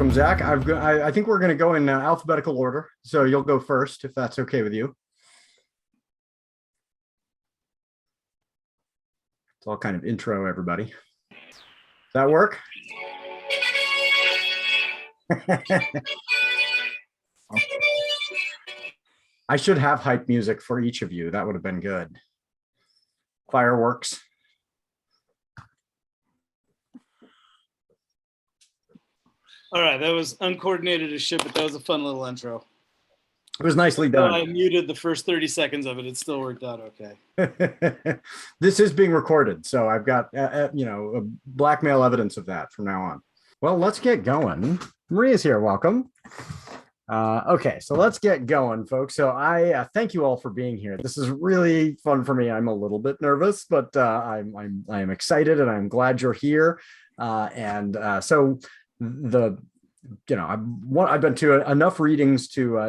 welcome, Zach. I think we're going to go in alphabetical order, so you'll go first if that's okay with you. It's all kind of intro, everybody. Does that work? I should have hype music for each of you. That would have been good. Fireworks. All right, that was uncoordinated as shit, but that was a fun little intro. It was nicely done. I muted the first 30 seconds of it. It still worked out okay. This is being recorded, so I've got blackmail evidence of that from now on. Well, let's get going. Maria's here. Welcome. Okay, so let's get going, folks. So I thank you all for being here. This is really fun for me. I'm a little bit nervous, but I am excited, and I'm glad you're here. So I've been to enough readings to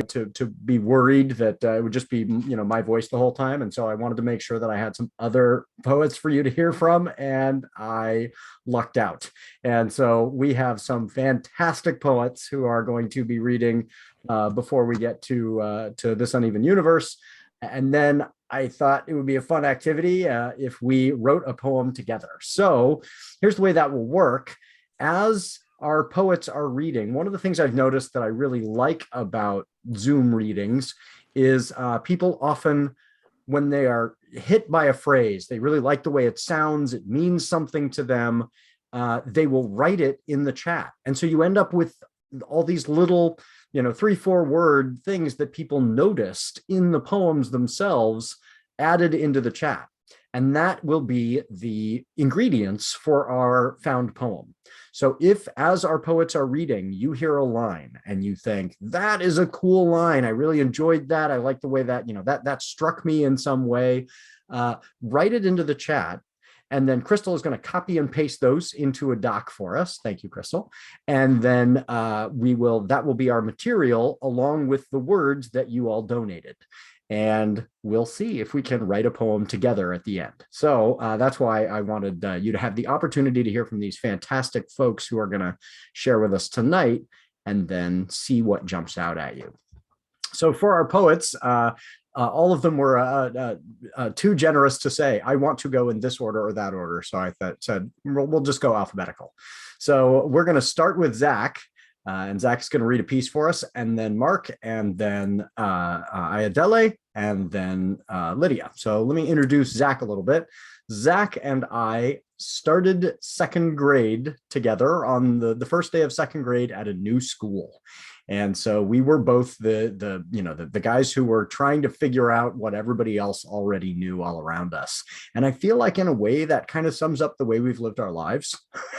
be worried that it would just be my voice the whole time, and so I wanted to make sure that I had some other poets for you to hear from, and I lucked out. And so we have some fantastic poets who are going to be reading before we get to This Uneven Universe, and then I thought it would be a fun activity if we wrote a poem together. So here's the way that will work. As our poets are reading, one of the things I've noticed that I really like about Zoom readings is people often, when they are hit by a phrase, they really like the way it sounds, it means something to them, they will write it in the chat. And so you end up with all these little, 3-4 word things that people noticed in the poems themselves added into the chat. And that will be the ingredients for our found poem. So if, as our poets are reading, you hear a line and you think, that is a cool line, I really enjoyed that, I like the way that, that struck me in some way, write it into the chat. And then Chrystal is going to copy and paste those into a doc for us. Thank you, Chrystal. And then that will be our material along with the words that you all donated. And we'll see if we can write a poem together at the end. So that's why I wanted you to have the opportunity to hear from these fantastic folks who are going to share with us tonight, and then see what jumps out at you. So for our poets, all of them were too generous to say, I want to go in this order or that order. So I said, we'll just go alphabetical. So we're going to start with Zach. And Zach's going to read a piece for us, and then Marc, and then Ayodele, and then Lydia. So let me introduce Zach a little bit. Zach and I started second grade together on the first day of second grade at a new school. And so we were both the guys who were trying to figure out what everybody else already knew all around us. And I feel like in a way that kind of sums up the way we've lived our lives.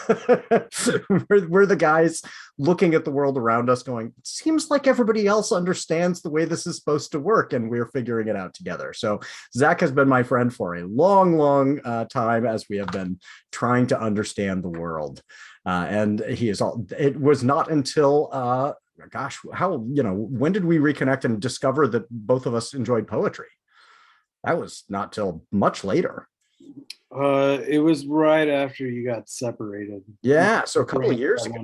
we're the guys looking at the world around us going, it seems like everybody else understands the way this is supposed to work, and we're figuring it out together. So Zach has been my friend for a long, long time as we have been trying to understand the world. And it was not until when did we reconnect and discover that both of us enjoyed poetry? That was not till much later. It was right after you got separated. Yeah, so a couple of years ago.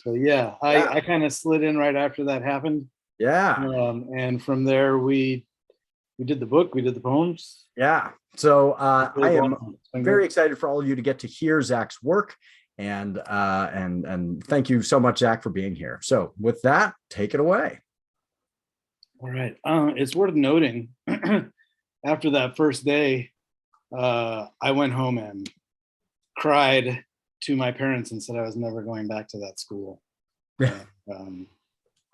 But yeah, I kind of slid in right after that happened. Yeah. And from there we did the book, we did the poems. Yeah. So I am very excited for all of you to get to hear Zach's work. And thank you so much, Zach, for being here. So with that, take it away. All right. It's worth noting, after that first day, I went home and cried to my parents and said I was never going back to that school. And,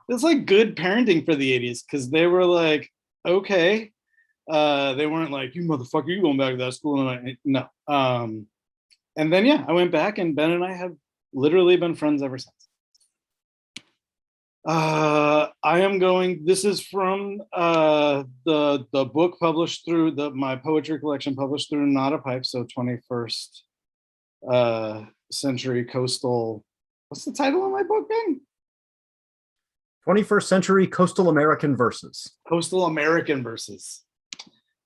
it's like good parenting for the 80s, because they were like, okay. They weren't like, you motherfucker, you going back to that school? And I'm like, no. And then, yeah, I went back, and Ben and I have literally been friends ever since. This is from the book published through my poetry collection published through Not a Pipe, so 21st Century Coastal, what's the title of my book, Ben? 21st Century Coastal American Verses. Coastal American Verses.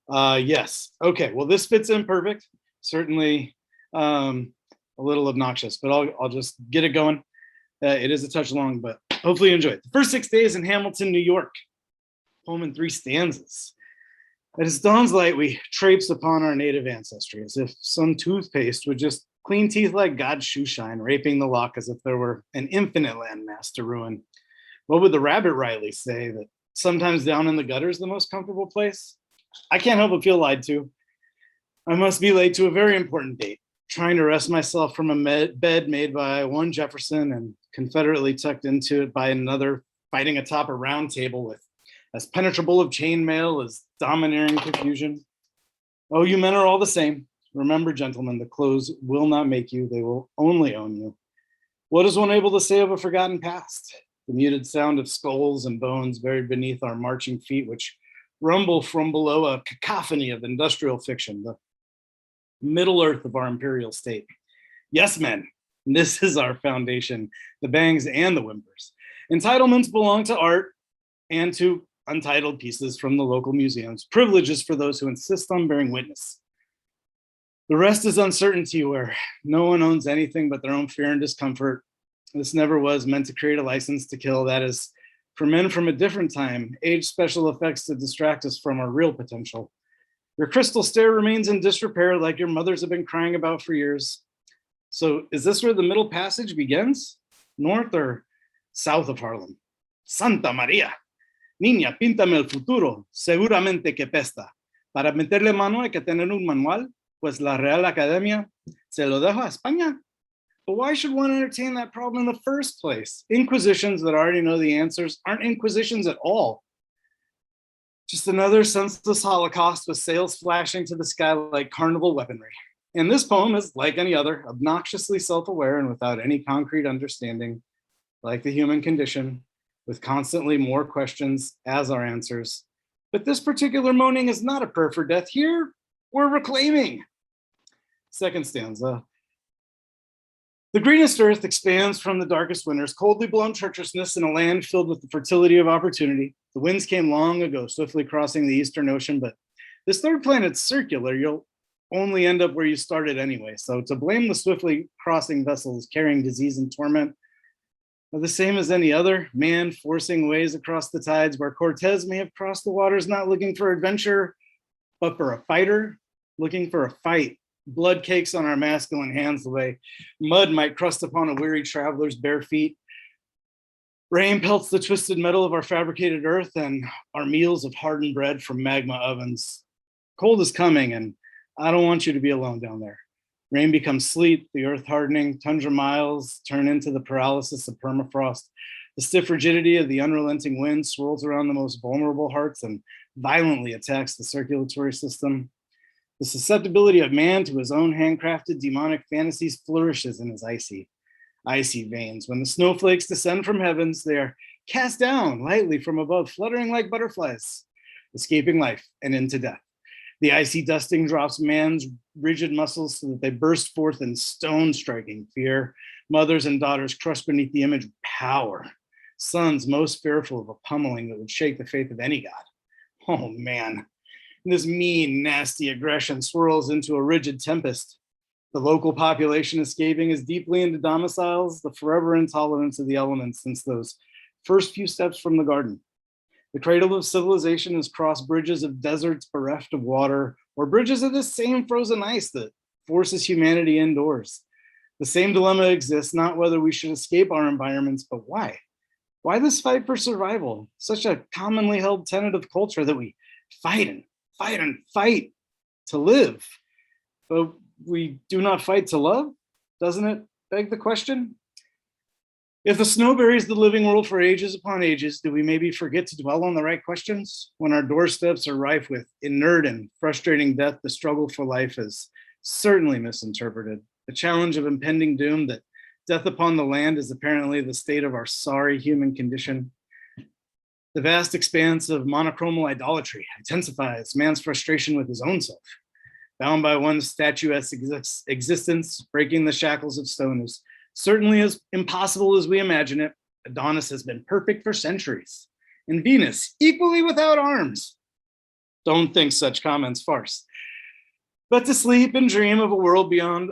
Yes. Okay, well, this fits in perfect. Certainly a little obnoxious, but I'll just get it going. It is a touch long, but hopefully you enjoy it. The first 6 days in Hamilton, New York. Poem in 3 stanzas. As dawn's light, we traipse upon our native ancestry, as if some toothpaste would just clean teeth like God's shoe shine, raping the lock as if there were an infinite landmass to ruin. What would the rabbit Riley say, that sometimes down in the gutter is the most comfortable place? I can't help but feel lied to. I must be late to a very important date, trying to wrest myself from a bed made by one Jefferson and confederately tucked into it by another, fighting atop a round table with as penetrable of chainmail as domineering confusion. Oh, you men are all the same. Remember, gentlemen, the clothes will not make you, they will only own you. What is one able to say of a forgotten past? The muted sound of skulls and bones buried beneath our marching feet, which rumble from below a cacophony of industrial fiction, the Middle Earth of our imperial state. Yes, men, this is our foundation, the bangs and the whimpers. Entitlements belong to art and to untitled pieces from the local museums, privileges for those who insist on bearing witness. The rest is uncertainty, where no one owns anything but their own fear and discomfort. This never was meant to create a license to kill. That is for men from a different time, age special effects to distract us from our real potential. Your crystal stair remains in disrepair, like your mothers have been crying about for years. So is this where the middle passage begins? North or south of Harlem? Santa Maria. Niña, píntame el futuro, seguramente que pesta. Para meterle mano hay que tener un manual, pues la Real Academia se lo dejo a España. But why should one entertain that problem in the first place? Inquisitions that already know the answers aren't inquisitions at all. Just another senseless holocaust with sails flashing to the sky like carnival weaponry. And this poem is, like any other, obnoxiously self-aware and without any concrete understanding, like the human condition, with constantly more questions as our answers. But this particular moaning is not a prayer for death. Here, we're reclaiming. Second stanza. The greenest earth expands from the darkest winters, coldly blown treacherousness in a land filled with the fertility of opportunity. The winds came long ago, swiftly crossing the Eastern Ocean, but this third planet's circular. You'll only end up where you started anyway. So to blame the swiftly crossing vessels carrying disease and torment are the same as any other man forcing ways across the tides, where Cortez may have crossed the waters not looking for adventure, but for a fighter, looking for a fight. Blood cakes on our masculine hands the way mud might crust upon a weary traveler's bare feet. Rain pelts the twisted metal of our fabricated earth and our meals of hardened bread from magma ovens. Cold is coming, and I don't want you to be alone down there. Rain becomes sleet, the earth hardening, tundra miles turn into the paralysis of permafrost. The stiff rigidity of the unrelenting wind swirls around the most vulnerable hearts and violently attacks the circulatory system. The susceptibility of man to his own handcrafted demonic fantasies flourishes in his icy veins. When the snowflakes descend from heavens, they are cast down lightly from above, fluttering like butterflies, escaping life and into death. The icy dusting drops man's rigid muscles so that they burst forth in stone-striking fear. Mothers and daughters crushed beneath the image of power. Sons most fearful of a pummeling that would shake the faith of any god. Oh man, this mean, nasty aggression swirls into a rigid tempest. The local population escaping as deeply into domiciles, the forever intolerance of the elements since those first few steps from the garden. The cradle of civilization has crossed bridges of deserts bereft of water, or bridges of this same frozen ice that forces humanity indoors. The same dilemma exists, not whether we should escape our environments, but why? Why this fight for survival? Such a commonly held tenet of culture that we fight and fight and fight to live, but we do not fight to love? Doesn't it beg the question? If the snow buries the living world for ages upon ages, do we maybe forget to dwell on the right questions? When our doorsteps are rife with inert and frustrating death, the struggle for life is certainly misinterpreted. The challenge of impending doom, that death upon the land is apparently the state of our sorry human condition. The vast expanse of monochromal idolatry intensifies man's frustration with his own self. Bound by one statuesque existence, breaking the shackles of stone is certainly as impossible as we imagine it. Adonis has been perfect for centuries, and Venus equally without arms. Don't think such comments farce. but to sleep and dream of a world beyond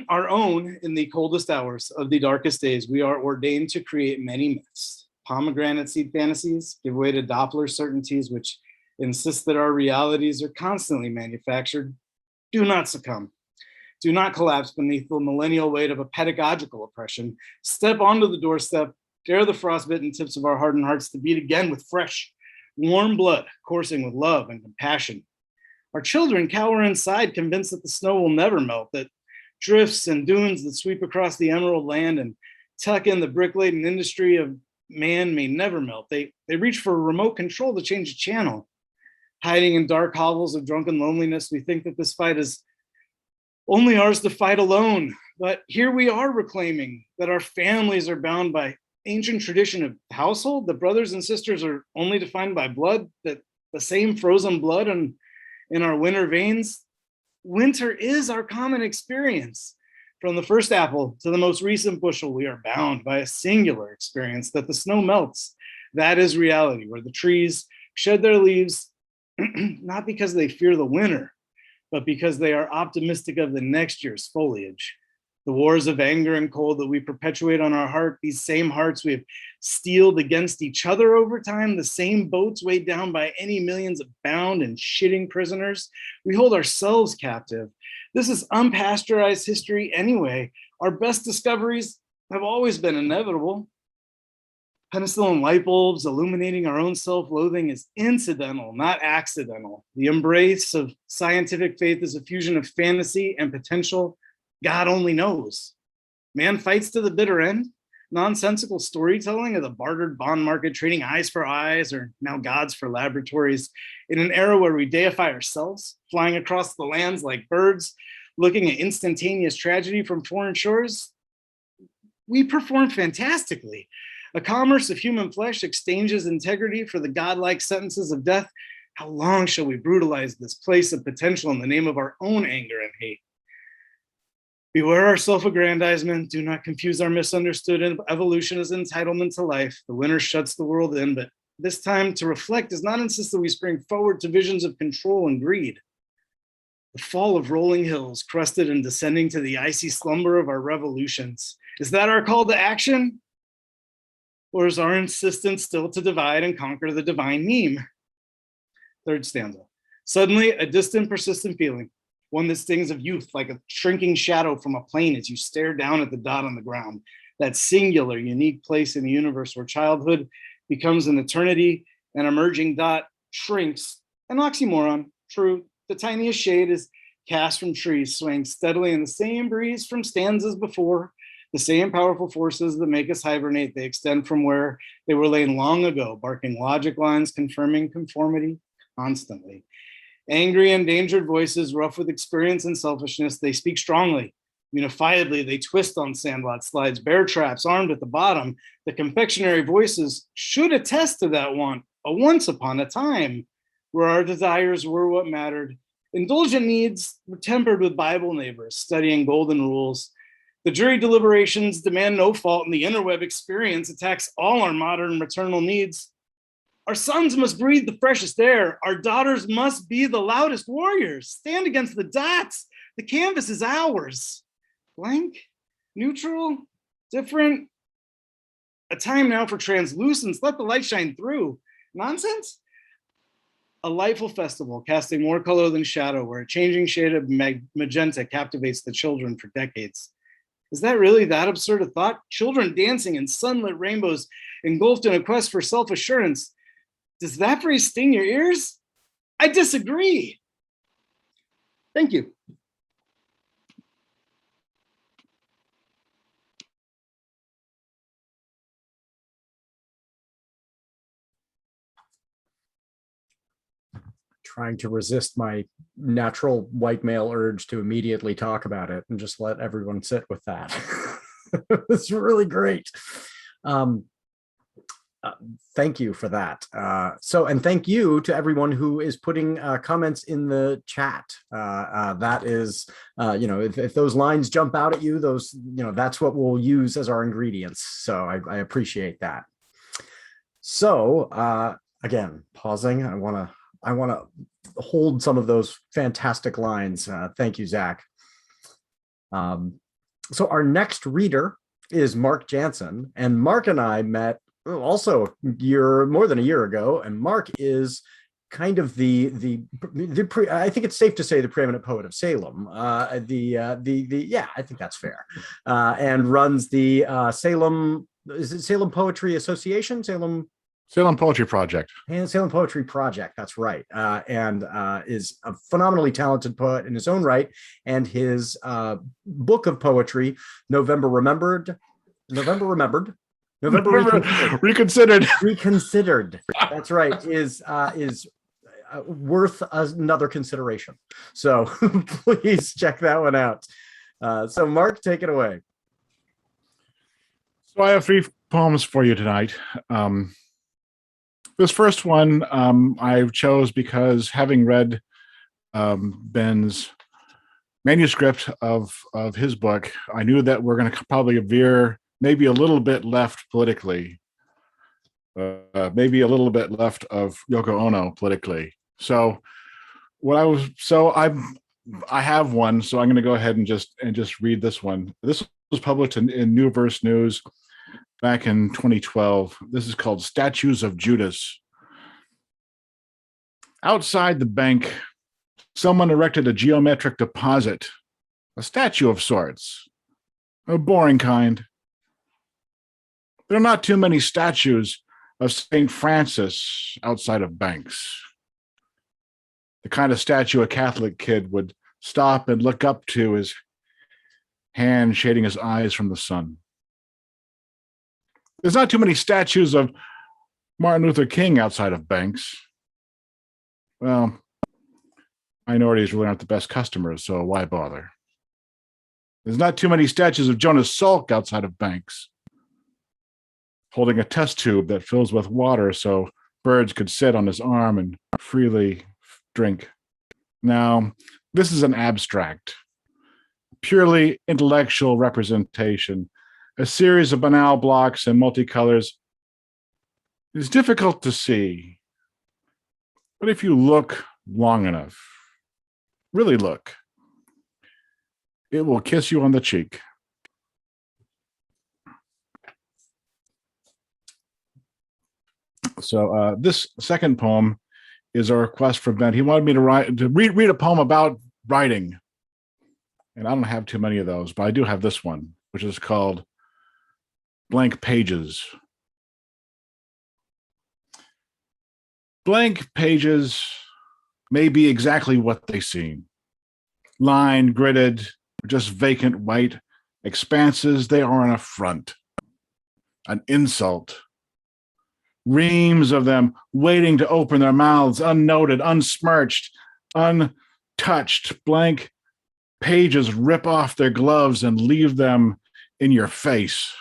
our own in the coldest hours of the darkest days. We are ordained to create many myths. Pomegranate seed fantasies give way to Doppler certainties, which insist that our realities are constantly manufactured. Do not succumb. Do not collapse beneath the millennial weight of a pedagogical oppression. Step onto the doorstep, dare the frostbitten tips of our hardened hearts to beat again with fresh, warm blood, coursing with love and compassion. Our children cower inside, convinced that the snow will never melt, that drifts and dunes that sweep across the emerald land and tuck in the brick-laden industry of man may never melt. They reach for remote control to change the channel. Hiding in dark hovels of drunken loneliness, we think that this fight is only ours to fight alone. But here we are reclaiming that our families are bound by ancient tradition of household, that brothers and sisters are only defined by blood, that the same frozen blood in our winter veins. Winter is our common experience. From the first apple to the most recent bushel, we are bound by a singular experience that the snow melts. That is reality, where the trees shed their leaves, not because they fear the winter, but because they are optimistic of the next year's foliage. The wars of anger and cold that we perpetuate on our heart, these same hearts we have steeled against each other over time, the same boats weighed down by any millions of bound and shitting prisoners, we hold ourselves captive. This is unpasteurized history anyway. Our best discoveries have always been inevitable. Penicillin light bulbs illuminating our own self-loathing is incidental, not accidental. The embrace of scientific faith is a fusion of fantasy and potential. God only knows. Man fights to the bitter end. Nonsensical storytelling of the bartered bond market, trading eyes for eyes, or now gods for laboratories, in an era where we deify ourselves, flying across the lands like birds, looking at instantaneous tragedy from foreign shores. We perform fantastically. A commerce of human flesh exchanges integrity for the godlike sentences of death. How long shall we brutalize this place of potential in the name of our own anger and hate? Beware our self-aggrandizement. Do not confuse our misunderstood evolution as entitlement to life. The winter shuts the world in, but this time to reflect does not insist that we spring forward to visions of control and greed. The fall of rolling hills, crusted and descending to the icy slumber of our revolutions. Is that our call to action? Or is our insistence still to divide and conquer the divine meme? Third stanza. Suddenly, a distant, persistent feeling, one that stings of youth like a shrinking shadow from a plane as you stare down at the dot on the ground, that singular, unique place in the universe where childhood becomes an eternity and emerging dot shrinks. An oxymoron, true. The tiniest shade is cast from trees, swaying steadily in the same breeze from stanzas before. The same powerful forces that make us hibernate, they extend from where they were laid long ago, barking logic lines, confirming conformity constantly. Angry, endangered voices, rough with experience and selfishness, they speak strongly. Unifiedly, they twist on sandlot slides, bear traps armed at the bottom. The confectionery voices should attest to that want, a once upon a time, where our desires were what mattered. Indulgent needs were tempered with Bible neighbors, studying golden rules. The jury deliberations demand no fault, and the interweb experience attacks all our modern maternal needs. Our sons must breathe the freshest air. Our daughters must be the loudest warriors. Stand against the dots. The canvas is ours. Blank, neutral, different. A time now for translucence. Let the light shine through. Nonsense? A lightful festival, casting more color than shadow, where a changing shade of magenta captivates the children for decades. Is that really that absurd a thought? Children dancing in sunlit rainbows, engulfed in a quest for self-assurance. Does that phrase sting your ears? I disagree. Thank you. Trying to resist my natural white male urge to immediately talk about it and just let everyone sit with that. It's really great. Thank you for that. And thank you to everyone who is putting comments in the chat. That is, if those lines jump out at you, that's what we'll use as our ingredients. So I appreciate that. So again, pausing, I want to hold some of those fantastic lines. Thank you, Zack. So our next reader is Marc Janssen, and Marc and I met also more than a year ago, and Marc is kind of I think it's safe to say the preeminent poet of Salem. Yeah, I think that's fair. And runs the Salem Poetry Association, Salem Poetry Project. And Salem Poetry Project, that's right. And is a phenomenally talented poet in his own right. And his book of poetry, November Reconsidered. Reconsidered. That's right. Is worth another consideration. So please check that one out. So Marc, take it away. So I have 3 poems for you tonight. This first one I chose because, having read Ben's manuscript of his book, I knew that we're going to probably veer maybe a little bit left politically, maybe a little bit left of Yoko Ono politically. So I have one, so I'm going to go ahead and just read this one. This was published in New Verse News back in 2012. This is called Statues of Judas. Outside the bank, someone erected a geometric deposit, a statue of sorts, a boring kind. There are not too many statues of St. Francis outside of banks. The kind of statue a Catholic kid would stop and look up to, his hand shading his eyes from the sun. There's not too many statues of Martin Luther King outside of banks. Well, minorities really aren't the best customers, so why bother? There's not too many statues of Jonas Salk outside of banks, holding a test tube that fills with water so birds could sit on his arm and freely drink. Now, this is an abstract, purely intellectual representation, a series of banal blocks and multicolors. It's difficult to see, but if you look long enough, really look, it will kiss you on the cheek. So this second poem is a request from Ben. He wanted me to read a poem about writing. And I don't have too many of those, but I do have this one, which is called Blank Pages. Blank pages may be exactly what they seem. Lined, gridded, just vacant white expanses. They are an affront, an insult. Reams of them waiting to open their mouths, unnoted, unsmirched, untouched. Blank pages rip off their gloves and leave them in your face.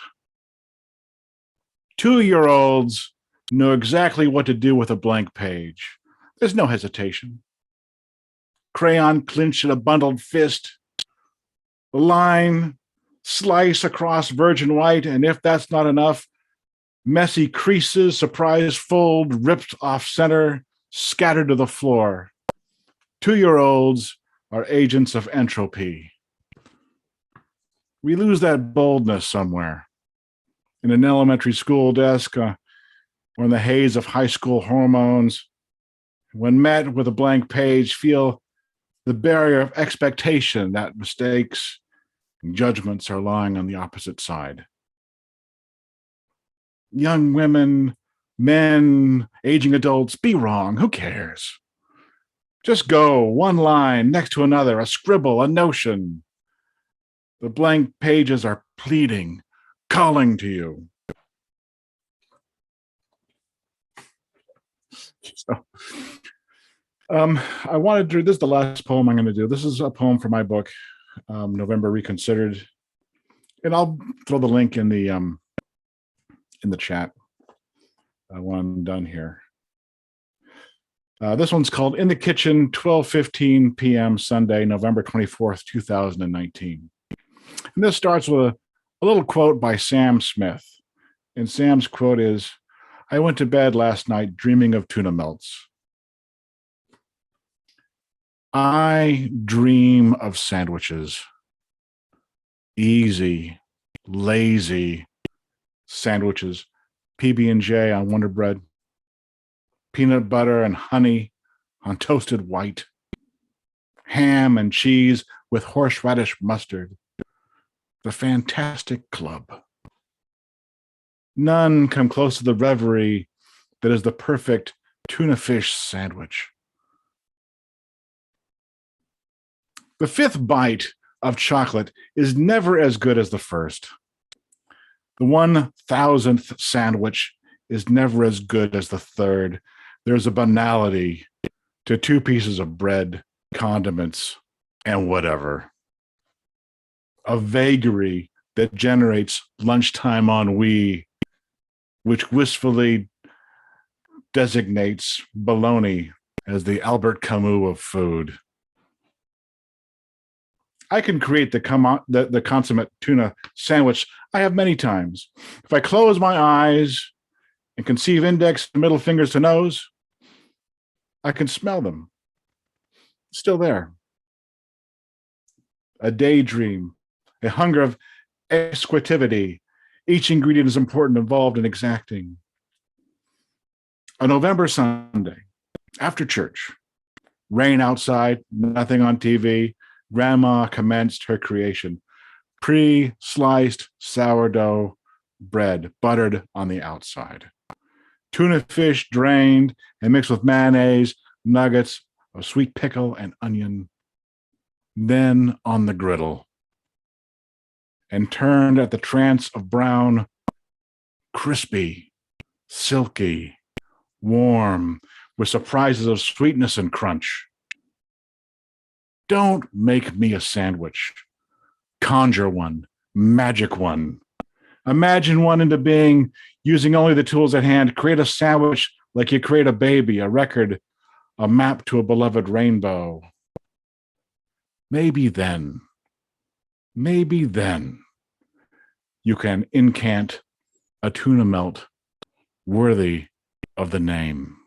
2-year-olds know exactly what to do with a blank page. There's no hesitation. Crayon clenched in a bundled fist. The line, slice across virgin white, and if that's not enough, messy creases, surprise fold, ripped off center, scattered to the floor. 2-year-olds are agents of entropy. We lose that boldness somewhere. In an elementary school desk, or in the haze of high school hormones. When met with a blank page, feel the barrier of expectation that mistakes and judgments are lying on the opposite side. Young women, men, aging adults, be wrong. Who cares? Just go, one line next to another, a scribble, a notion. The blank pages are pleading, calling to you. So, I wanted to, this is the last poem I'm going to do. This is a poem from my book, November Reconsidered. And I'll throw the link in the chat when I'm done here. This one's called In the Kitchen, 12:15 p.m. Sunday, November 24th, 2019. And this starts with a little quote by Sam Smith. And Sam's quote is, "I went to bed last night dreaming of tuna melts. I dream of sandwiches. Easy, lazy sandwiches. PB&J on Wonder Bread. Peanut butter and honey on toasted white. Ham and cheese with horseradish mustard. The fantastic club. None come close to the reverie that is the perfect tuna fish sandwich. The fifth bite of chocolate is never as good as the first. The 1,000th sandwich is never as good as the third. There's a banality to 2 pieces of bread, condiments, and whatever. A vagary that generates lunchtime ennui, which wistfully designates bologna as the Albert Camus of food. I can create the consummate tuna sandwich I have many times. If I close my eyes and conceive index, middle fingers to nose, I can smell them. Still there. A daydream, a hunger of exquisitivity. Each ingredient is important, involved, and exacting. A November Sunday, after church, rain outside, nothing on TV, Grandma commenced her creation. Pre-sliced sourdough bread, buttered on the outside. Tuna fish drained and mixed with mayonnaise, nuggets of sweet pickle and onion. Then on the griddle. And turned at the trance of brown, crispy, silky, warm, with surprises of sweetness and crunch. Don't make me a sandwich. Conjure one, magic one. Imagine one into being, using only the tools at hand. Create a sandwich like you create a baby, a record, a map to a beloved rainbow. Maybe then you can incant a tuna melt worthy of the name.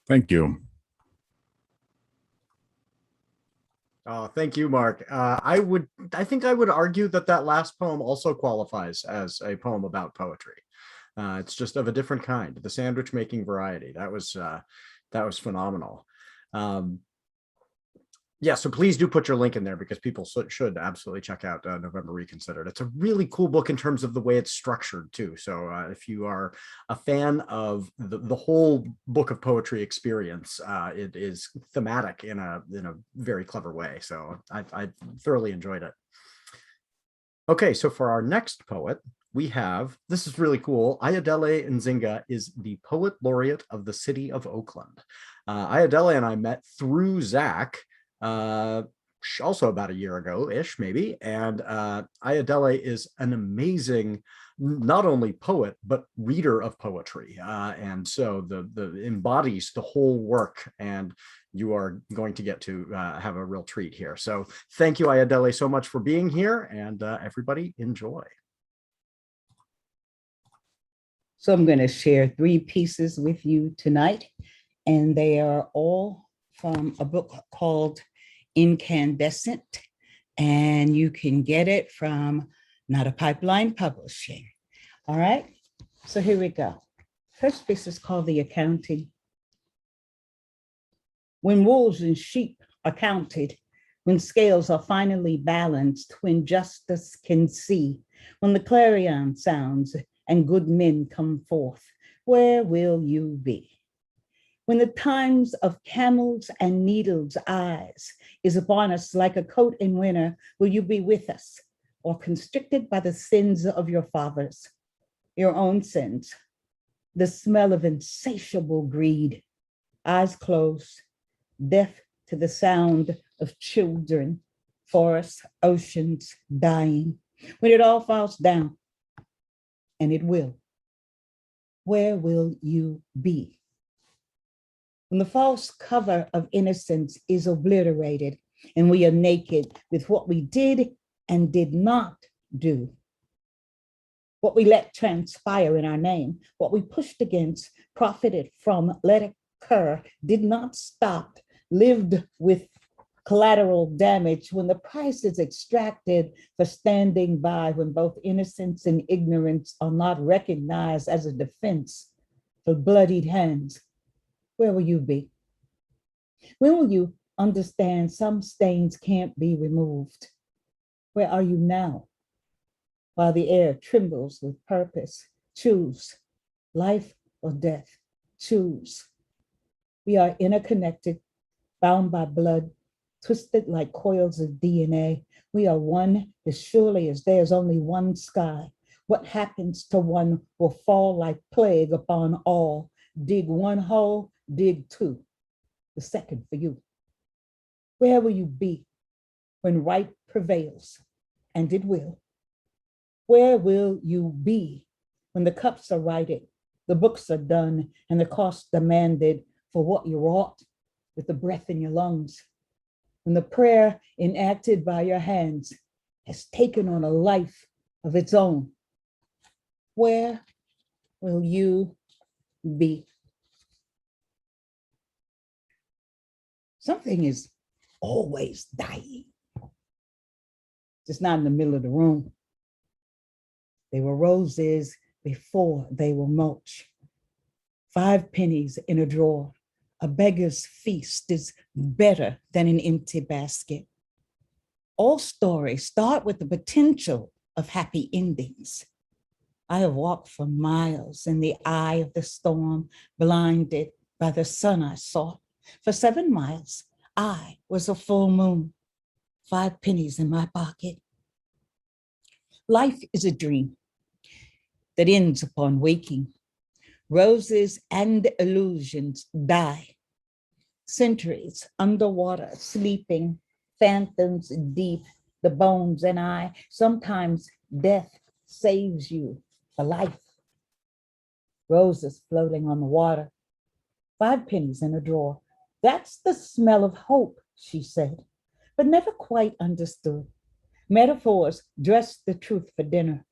Thank you. Thank you, Mark. I think I would argue that that last poem also qualifies as a poem about poetry. It's just of a different kind, the sandwich making variety. That was phenomenal. Yeah, so please do put your link in there because people should absolutely check out November Reconsidered. It's a really cool book in terms of the way it's structured too. So if you are a fan of the whole book of poetry experience, it is thematic in a very clever way. So I thoroughly enjoyed it. Okay, so for our next poet, we have, this is really cool. Ayodele Nzinga is the poet laureate of the city of Oakland. Ayodele and I met through Zack, also about a year ago-ish, maybe. And Ayodele is an amazing, not only poet, but reader of poetry. And so the embodies the whole work, and you are going to get to have a real treat here. So thank you, Ayodele, so much for being here, and everybody enjoy. So I'm going to share 3 pieces with you tonight, and they are all from a book called Incandescent, and you can get it from Not a Pipeline Publishing. All right, so here we go. First piece is called The Accounting. When wolves and sheep are counted, when scales are finally balanced, when justice can see, when the clarion sounds and good men come forth, where will you be? When the times of camels and needles' eyes is upon us like a coat in winter, will you be with us, or constricted by the sins of your fathers, your own sins, the smell of insatiable greed, eyes closed, deaf to the sound of children, forests, oceans dying, when it all falls down, and it will, where will you be? When the false cover of innocence is obliterated and we are naked with what we did and did not do, what we let transpire in our name, what we pushed against, profited from, let it occur, did not stop, lived with collateral damage when the price is extracted for standing by, when both innocence and ignorance are not recognized as a defense for bloodied hands. Where will you be? When will you understand some stains can't be removed? Where are you now? While the air trembles with purpose, choose life or death, choose. We are interconnected, bound by blood, twisted like coils of DNA. We are one as surely as there's only one sky. What happens to one will fall like plague upon all. Dig one hole, dig two. The second for you. Where will you be when right prevails? And it will. Where will you be when the cups are righted, the books are done, and the cost demanded for what you wrought with the breath in your lungs? When the prayer enacted by your hands has taken on a life of its own, where will you be? Something is always dying, just not in the middle of the room. They were roses before they were mulch. 5 pennies in a drawer. A beggar's feast is better than an empty basket. All stories start with the potential of happy endings. I have walked for miles in the eye of the storm, blinded by the sun I sought. For 7 miles, I was a full moon, 5 pennies in my pocket. Life is a dream that ends upon waking. Roses and illusions die. Centuries underwater, sleeping, phantoms deep, the bones and I. Sometimes death saves you for life. Roses floating on the water, 5 pennies in a drawer. That's the smell of hope, she said, but never quite understood. Metaphors dressed the truth for dinner.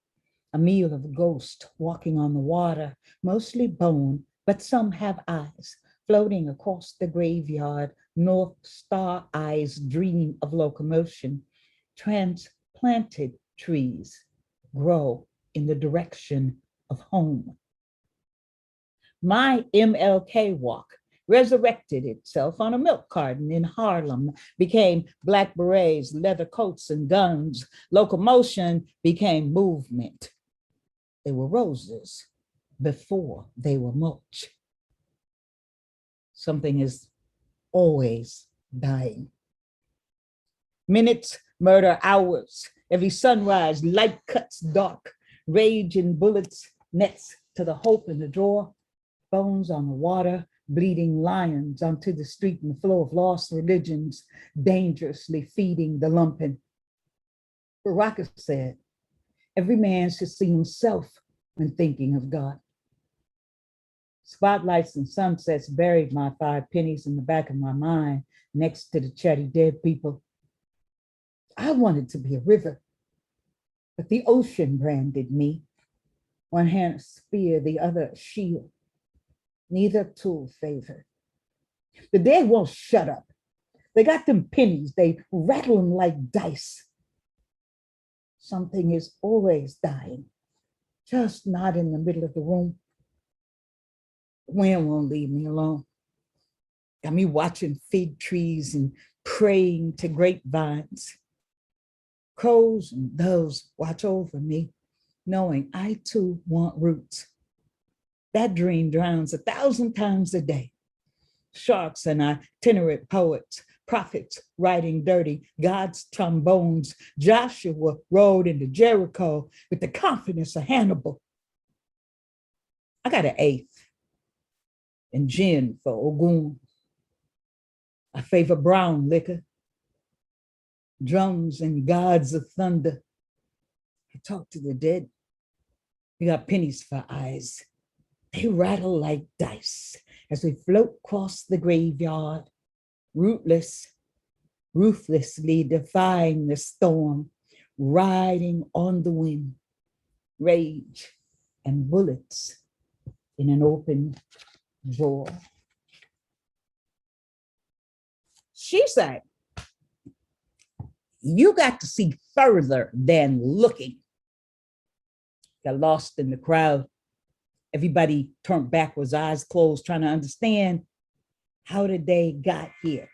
A meal of ghost walking on the water, mostly bone, but some have eyes, floating across the graveyard. North Star eyes dream of locomotion. Transplanted trees grow in the direction of home. My MLK walk resurrected itself on a milk carton in Harlem, became black berets, leather coats, and guns. Locomotion became movement. They were roses before they were mulch. Something is always dying. Minutes murder hours. Every sunrise, light cuts dark. Rage in bullets, nets to the hope in the drawer. Bones on the water, bleeding lions onto the street in the flow of lost religions, dangerously feeding the lumpen. Baraka said, every man should see himself when thinking of God. Spotlights and sunsets buried my 5 pennies in the back of my mind next to the chatty dead people. I wanted to be a river, but the ocean branded me. One hand a spear, the other a shield. Neither tool favored. The dead won't shut up. They got them pennies, they rattle them like dice. Something is always dying, just not in the middle of the room. The wind won't leave me alone. Got me watching fig trees and praying to grapevines. Crows and doves watch over me, knowing I too want roots. That dream drowns 1,000 times a day. Sharks and itinerant poets, prophets writing dirty, God's trombones. Joshua rode into Jericho with the confidence of Hannibal. I got an 8th and gin for Ogun. I favor brown liquor, drums and gods of thunder. I talk to the dead. We got pennies for eyes. They rattle like dice as we float across the graveyard, rootless, ruthlessly defying the storm, riding on the wind, rage and bullets in an open drawer. She said, you got to see further than looking. Got lost in the crowd. Everybody turned backwards, eyes closed, trying to understand how did they got here.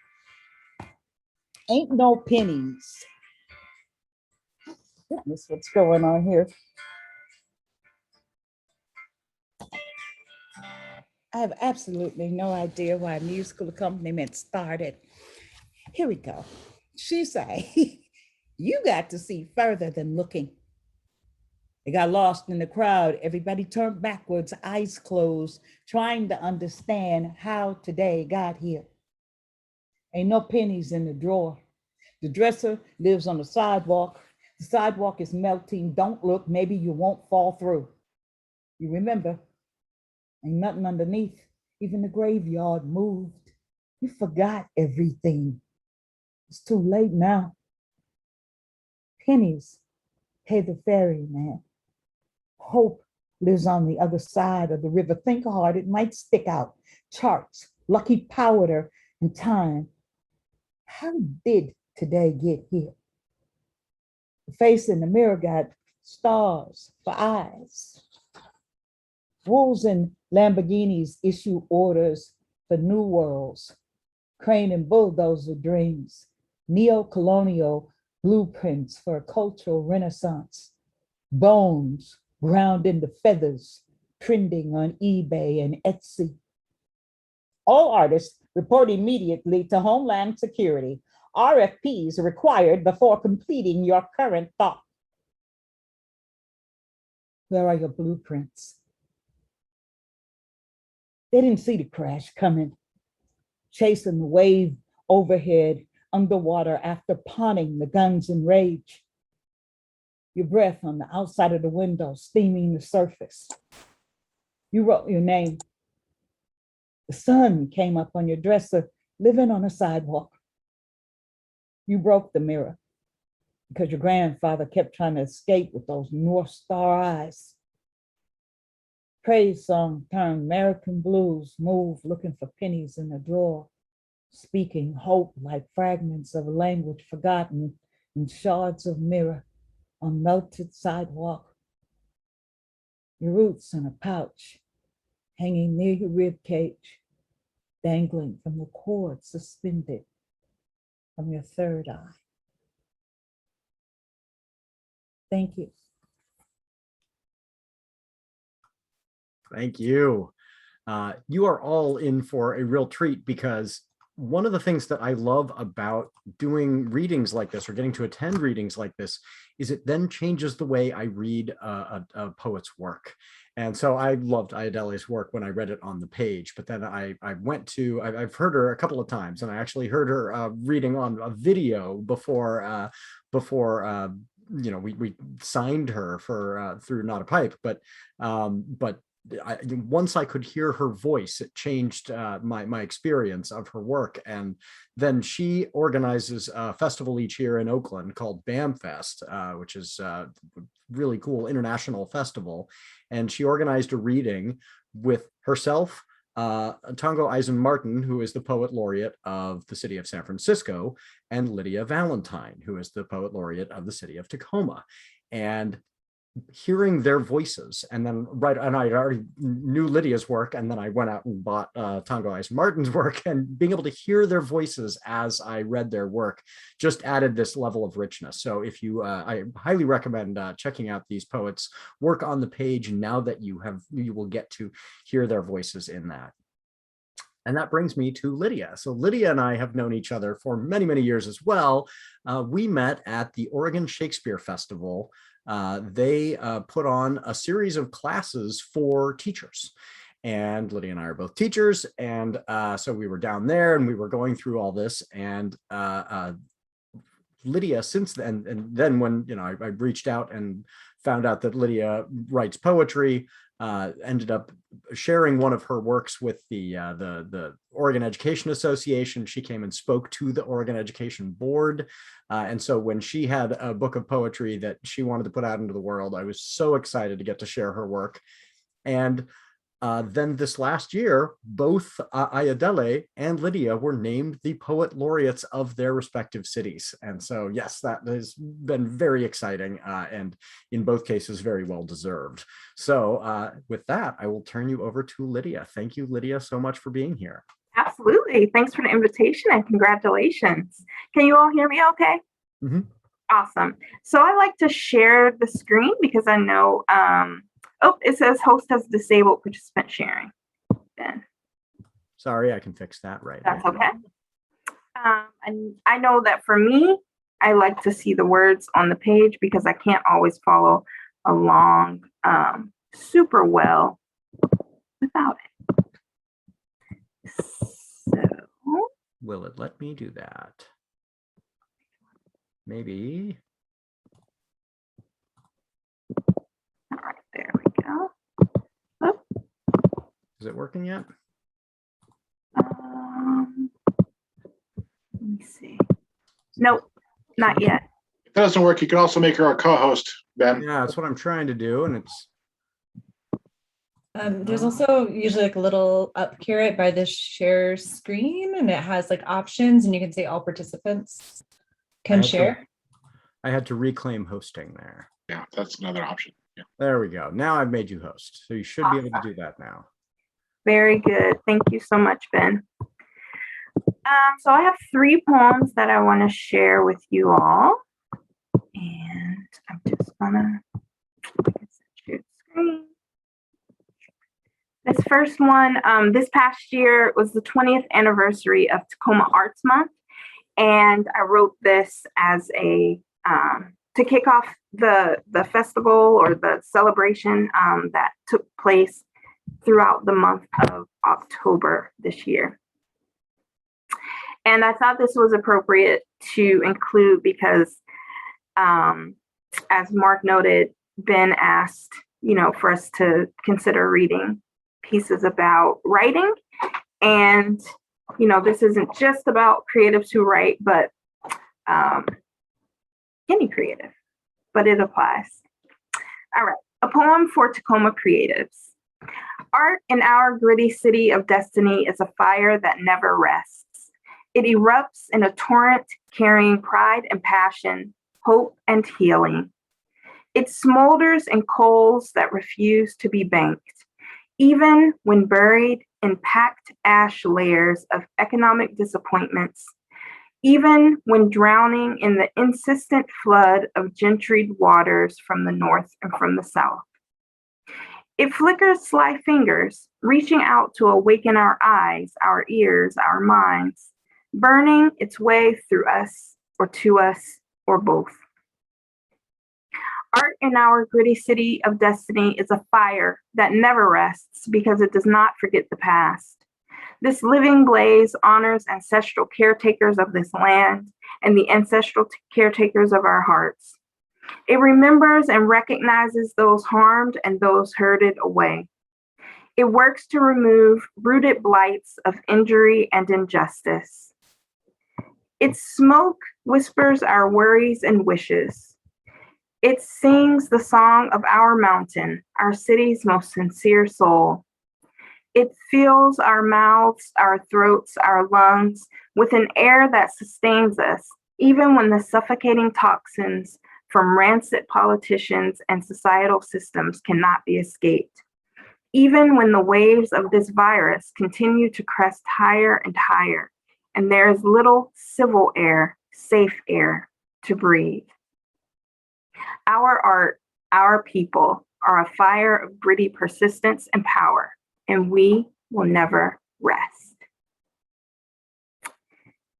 Ain't no pennies. Goodness, what's going on here? I have absolutely no idea why a musical accompaniment started. Here we go. She said, you got to see further than looking. They got lost in the crowd. Everybody turned backwards, eyes closed, trying to understand how today got here. Ain't no pennies in the drawer. The dresser lives on the sidewalk. The sidewalk is melting. Don't look, maybe you won't fall through. You remember, ain't nothing underneath. Even the graveyard moved. You forgot everything. It's too late now. Pennies pay the ferryman. Hope lives on the other side of the river. Think hard, it might stick out. Charts, lucky powder, and time. How did today get here? The face in the mirror got stars for eyes. Wolves and Lamborghinis issue orders for new worlds. Crane and bulldozer dreams. Neo-colonial blueprints for a cultural renaissance. Bones ground into feathers, trending on eBay and Etsy. All artists report immediately to Homeland Security. RFPs are required before completing your current thought. Where are your blueprints? They didn't see the crash coming, chasing the wave overhead, underwater after pawning the guns in rage. Your breath on the outside of the window, steaming the surface. You wrote your name. The sun came up on your dresser, living on a sidewalk. You broke the mirror because your grandfather kept trying to escape with those North Star eyes. Praise song turned American blues, move looking for pennies in the drawer, speaking hope like fragments of a language forgotten in shards of mirror on melted sidewalk. Your roots in a pouch, hanging near your rib cage, dangling from the cord suspended from your third eye. Thank you. Thank you. You are all in for a real treat, because one of the things that I love about doing readings like this, or getting to attend readings like this, is it then changes the way I read a poet's work. And so I loved Ayodele's work when I read it on the page, but then I've heard her a couple of times, and I actually heard her reading on a video before we signed her for through Not a Pipe, but once I could hear her voice, it changed my experience of her work. And then she organizes a festival each year in Oakland called BAM Fest, which is a really cool international festival. And she organized a reading with herself, Tango Eisenmartin, who is the poet laureate of the city of San Francisco, and Lydia Valentine, who is the poet laureate of the city of Tacoma. And hearing their voices, and then and I already knew Lydia's work, and then I went out and bought Tango Eisenmartin's work, and being able to hear their voices as I read their work just added this level of richness. So if you, I highly recommend checking out these poets' work on the page, now that you will get to hear their voices in that. And that brings me to Lydia. So Lydia and I have known each other for many, many years as well. We met at the Oregon Shakespeare Festival. They put on a series of classes for teachers. And Lydia and I are both teachers. And so we were down there and we were going through all this. And Lydia, since then, and then when I reached out and found out that Lydia writes poetry, ended up sharing one of her works with the Oregon Education Association. She came and spoke to the Oregon Education Board. And so when she had a book of poetry that she wanted to put out into the world, I was so excited to get to share her work. And Then this last year, both Ayodele and Lydia were named the poet laureates of their respective cities. And so, yes, that has been very exciting and in both cases, very well deserved. So with that, I will turn you over to Lydia. Thank you, Lydia, so much for being here. Absolutely. Thanks for the invitation and congratulations. Can you all hear me okay? Mm-hmm. Awesome. So I like to share the screen because I know, it says host has disabled participant sharing. Ben. Sorry, I can fix that right now. That's okay. And I know that for me, I like to see the words on the page because I can't always follow along super well without it. So, will it let me do that? Maybe. All right, there we go. Oh. Is it working yet? Let me see. Nope, not yet. If that doesn't work, you can also make her a co-host, Ben. Yeah, that's what I'm trying to do, and it's. There's also usually like a little up here right by the share screen, and it has like options, and you can say all participants can share. I had to reclaim hosting there. Yeah, that's another option. Yeah. There we go. Now I've made you host, so you should be able to do that now. Very good. Thank you so much, Ben. So I have 3 poems that I want to share with you all. And I'm just gonna share the screen. This first one, this past year was the 20th anniversary of Tacoma Arts Month. And I wrote this as a, to kick off the festival or the celebration that took place throughout the month of October this year. And I thought this was appropriate to include because, as Mark noted, Ben asked, for us to consider reading pieces about writing. And, this isn't just about creatives who write, but any creative, but it applies. All right, a poem for Tacoma creatives. Art in our gritty city of destiny is a fire that never rests. It erupts in a torrent carrying pride and passion, hope and healing. It smolders in coals that refuse to be banked, even when buried in packed ash layers of economic disappointments, even when drowning in the insistent flood of gentried waters from the north and from the south. It flickers sly fingers, reaching out to awaken our eyes, our ears, our minds, burning its way through us or to us or both. Art in our gritty city of destiny is a fire that never rests because it does not forget the past. This living blaze honors ancestral caretakers of this land and the ancestral caretakers of our hearts. It remembers and recognizes those harmed and those herded away. It works to remove rooted blights of injury and injustice. Its smoke whispers our worries and wishes. It sings the song of our mountain, our city's most sincere soul. It fills our mouths, our throats, our lungs with an air that sustains us, even when the suffocating toxins from rancid politicians and societal systems cannot be escaped. Even when the waves of this virus continue to crest higher and higher, and there is little civil air, safe air to breathe. Our art, our people are a fire of gritty persistence and power, and we will never rest.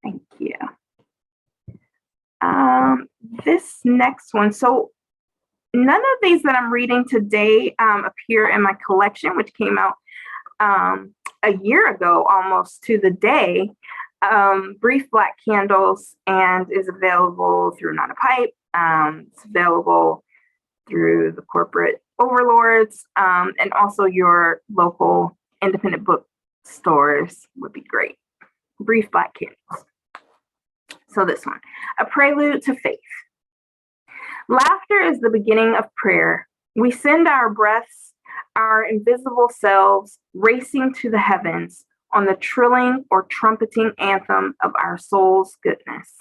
Thank you. This next one, so none of these that I'm reading today appear in my collection, which came out a year ago almost to the day. Brief Black Candles, and is available through Not a Pipe. It's available through the corporate overlords, and also your local independent bookstores would be great. Brief Black Candles. So this one, a prelude to faith. Laughter is the beginning of prayer. We send our breaths, our invisible selves racing to the heavens on the trilling or trumpeting anthem of our soul's goodness.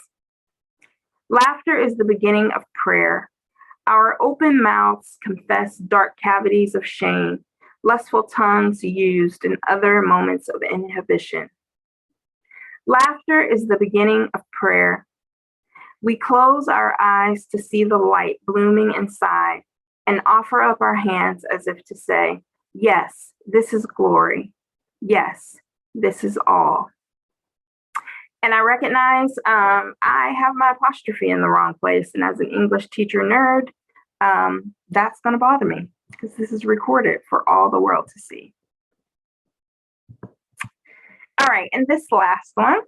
Laughter is the beginning of prayer. Our open mouths confess dark cavities of shame, lustful tongues used in other moments of inhibition. Laughter is the beginning of prayer. We close our eyes to see the light blooming inside and offer up our hands as if to say, yes, this is glory. Yes, this is all. And I recognize I have my apostrophe in the wrong place. And as an English teacher nerd, that's going to bother me because this is recorded for all the world to see. All right, and this last one.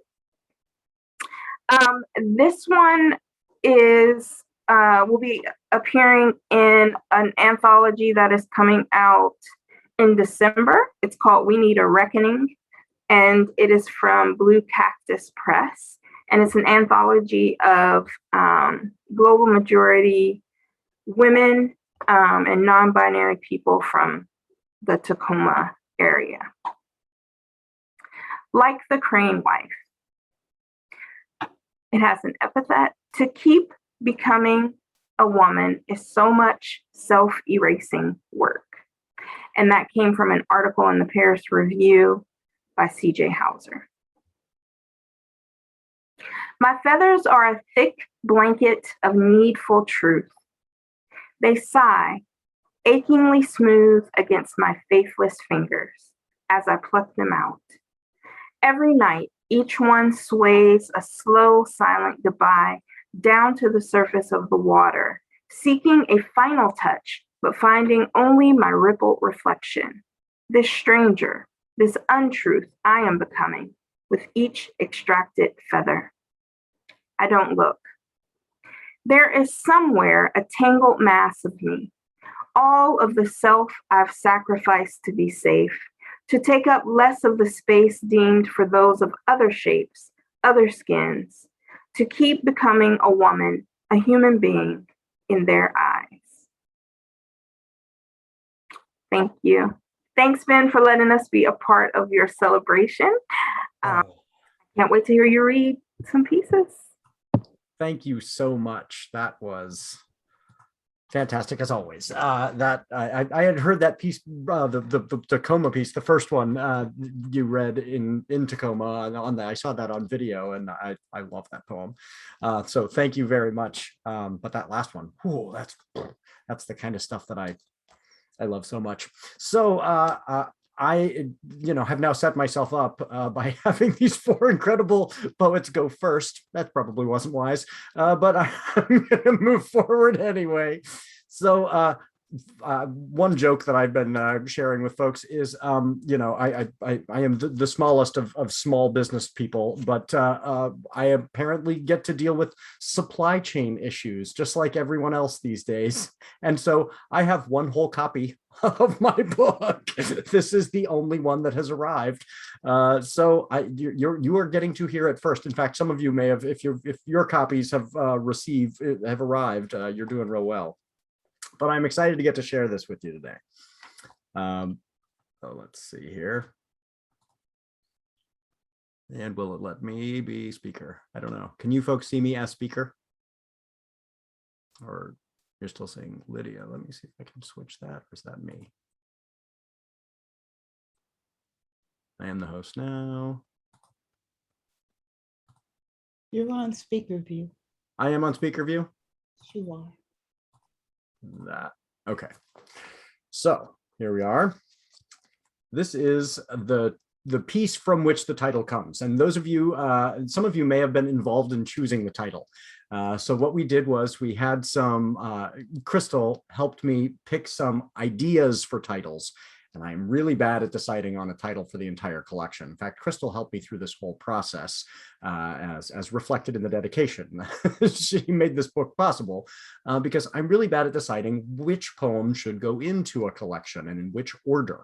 This one is will be appearing in an anthology that is coming out in December. It's called We Need a Reckoning, and it is from Blue Cactus Press. And it's an anthology of global majority women and non-binary people from the Tacoma area. Like the crane wife, it has an epithet. To keep becoming a woman is so much self-erasing work. And that came from an article in the Paris Review by C.J. Hauser. My feathers are a thick blanket of needful truth. They sigh, achingly smooth against my faithless fingers as I pluck them out. Every night, each one sways a slow, silent goodbye down to the surface of the water, seeking a final touch, but finding only my rippled reflection. This stranger, this untruth I am becoming with each extracted feather. I don't look. There is somewhere a tangled mass of me, all of the self I've sacrificed to be safe, to take up less of the space deemed for those of other shapes, other skins, to keep becoming a woman, a human being in their eyes. Thank you. Thanks, Ben, for letting us be a part of your celebration. Can't wait to hear you read some pieces. Thank you so much. That was fantastic as always. I had heard that piece, the Tacoma piece, the first one you read in Tacoma on that. I saw that on video, and I love that poem. So thank you very much. But that last one, whew, that's the kind of stuff that I love so much. So I have now set myself up by having these four incredible poets go first. That probably wasn't wise, but I'm going to move forward anyway. So one joke that I've been sharing with folks is, I am the smallest of small business people, but I apparently get to deal with supply chain issues just like everyone else these days. And so I have one whole copy of my book. This is the only one that has arrived. So you are getting to hear it first. In fact, some of you may have, if your copies have arrived, you're doing real well. But I'm excited to get to share this with you today. So let's see here. And will it let me be speaker? I don't know. Can you folks see me as speaker? Or you're still saying Lydia? Let me see if I can switch that. Or is that me? I am the host now. You're on speaker view. I am on speaker view? You are. That. Okay. So here we are. This is the piece from which the title comes. And those of you, some of you may have been involved in choosing the title. So what we did was we had some, Chrystal helped me pick some ideas for titles. And I'm really bad at deciding on a title for the entire collection. In fact, Chrystal helped me through this whole process, as reflected in the dedication. She made this book possible because I'm really bad at deciding which poem should go into a collection and in which order.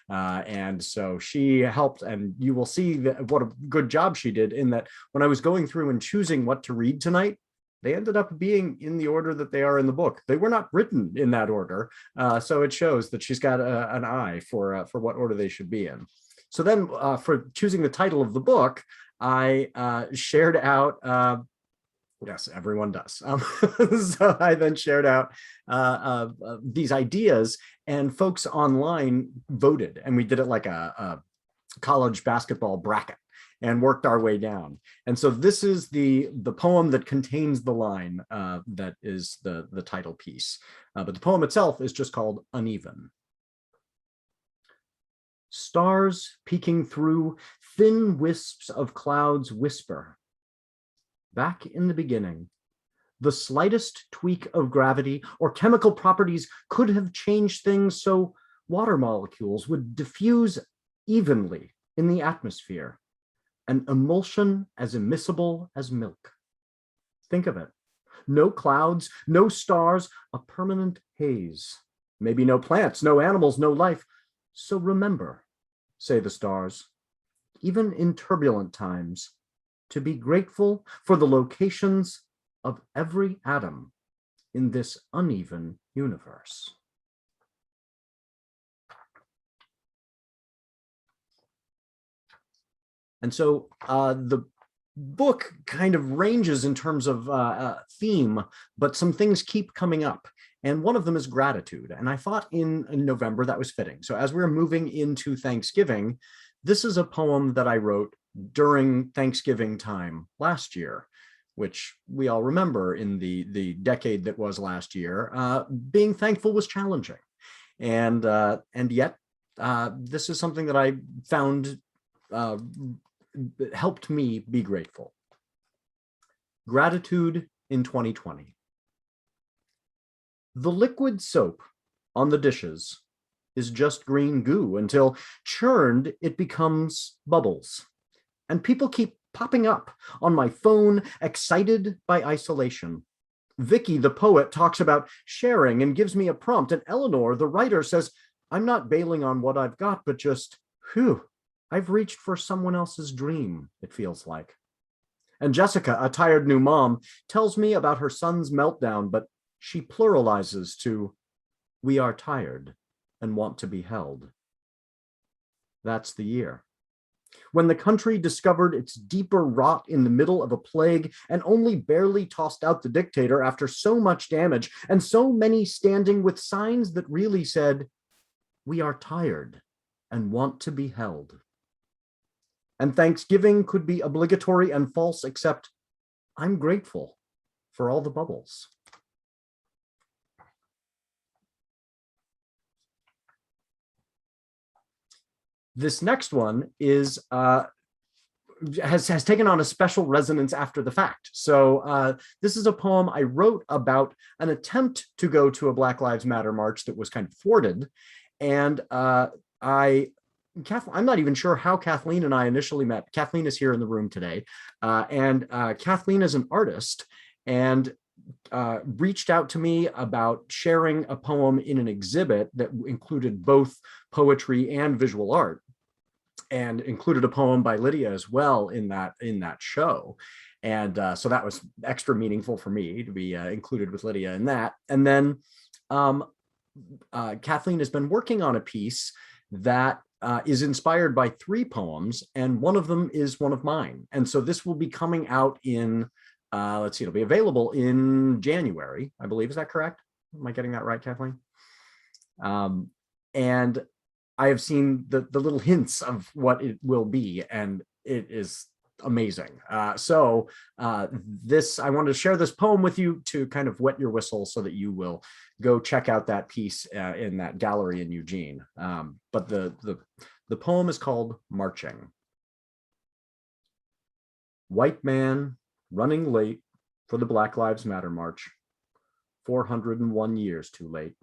And so she helped, and you will see what a good job she did in that when I was going through and choosing what to read tonight, they ended up being in the order that they are in the book. They were not written in that order. So it shows that she's got an eye for what order they should be in. So then for choosing the title of the book, I shared out, yes, everyone does. So I then shared out these ideas, and folks online voted, and we did it like a college basketball bracket and worked our way down. And so this is the poem that contains the line that is the title piece. But the poem itself is just called Uneven. Stars peeking through, thin wisps of clouds whisper. Back in the beginning, the slightest tweak of gravity or chemical properties could have changed things so water molecules would diffuse evenly in the atmosphere, an emulsion as immiscible as milk. Think of it. No clouds, no stars, a permanent haze. Maybe no plants, no animals, no life. So remember, say the stars, even in turbulent times, to be grateful for the locations of every atom in this uneven universe. And so the book kind of ranges in terms of theme, but some things keep coming up. And one of them is gratitude. And I thought in November that was fitting. So as we're moving into Thanksgiving, this is a poem that I wrote during Thanksgiving time last year, which we all remember in the decade that was last year. Being thankful was challenging. And yet this is something that I found helped me be grateful. Gratitude in 2020. The liquid soap on the dishes is just green goo until churned it becomes bubbles. And people keep popping up on my phone, excited by isolation. Vicky, the poet, talks about sharing and gives me a prompt. And Eleanor, the writer, says, I'm not bailing on what I've got, but just, whew, I've reached for someone else's dream, it feels like. And Jessica, a tired new mom, tells me about her son's meltdown, but she pluralizes to, we are tired and want to be held. That's the year. When the country discovered its deeper rot in the middle of a plague and only barely tossed out the dictator after so much damage and so many standing with signs that really said, we are tired and want to be held. And Thanksgiving could be obligatory and false, except I'm grateful for all the bubbles. This next one is has taken on a special resonance after the fact. So this is a poem I wrote about an attempt to go to a Black Lives Matter march that was kind of thwarted. And I'm not even sure how Kathleen and I initially met. Kathleen is here in the room today. And Kathleen is an artist and reached out to me about sharing a poem in an exhibit that included both poetry and visual art, and included a poem by Lydia as well in that show. And so that was extra meaningful for me to be included with Lydia in that. And then Kathleen has been working on a piece that is inspired by 3 poems, and one of them is one of mine. And so this will be coming out in, let's see, it'll be available in January, I believe. Is that correct? Am I getting that right, Kathleen? And I have seen the little hints of what it will be, and it is amazing. So I wanted to share this poem with you to kind of wet your whistle so that you will go check out that piece in that gallery in Eugene. But the poem is called Marching. White man running late for the Black Lives Matter march, 401 years too late.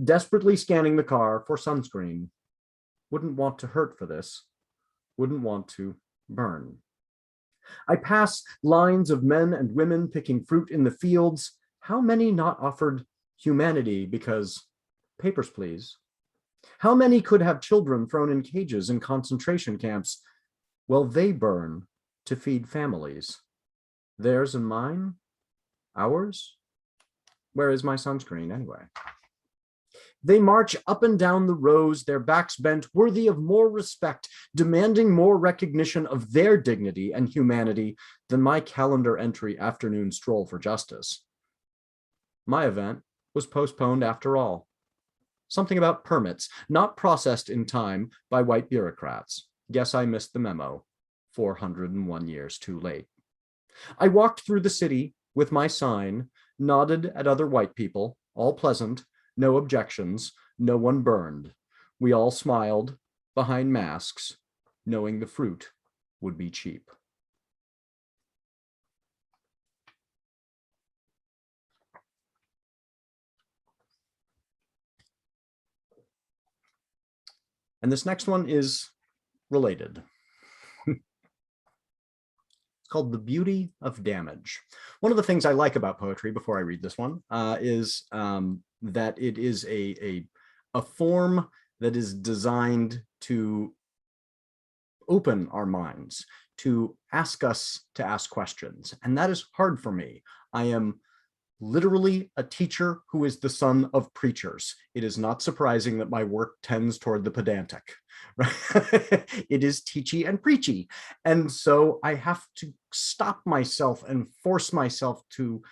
Desperately scanning the car for sunscreen. Wouldn't want to hurt for this. Wouldn't want to burn. I pass lines of men and women picking fruit in the fields. How many not offered humanity because papers, please? How many could have children thrown in cages in concentration camps? Well, they burn to feed families. Theirs and mine, Hours? Where is my sunscreen anyway? They march up and down the rows, their backs bent, worthy of more respect, demanding more recognition of their dignity and humanity than my calendar entry afternoon stroll for justice. My event was postponed after all. Something about permits, not processed in time by white bureaucrats. Guess I missed the memo, 401 years too late. I walked through the city with my sign, nodded at other white people, all pleasant, no objections, no one burned. We all smiled behind masks, knowing the fruit would be cheap. And this next one is related. It's called The Beauty of Damage. One of the things I like about poetry, before I read this one, is that it is a form that is designed to open our minds, to ask us to ask questions. And that is hard for me. I am literally a teacher who is the son of preachers. It is not surprising that my work tends toward the pedantic. Right? It is teachy and preachy. And so I have to stop myself and force myself to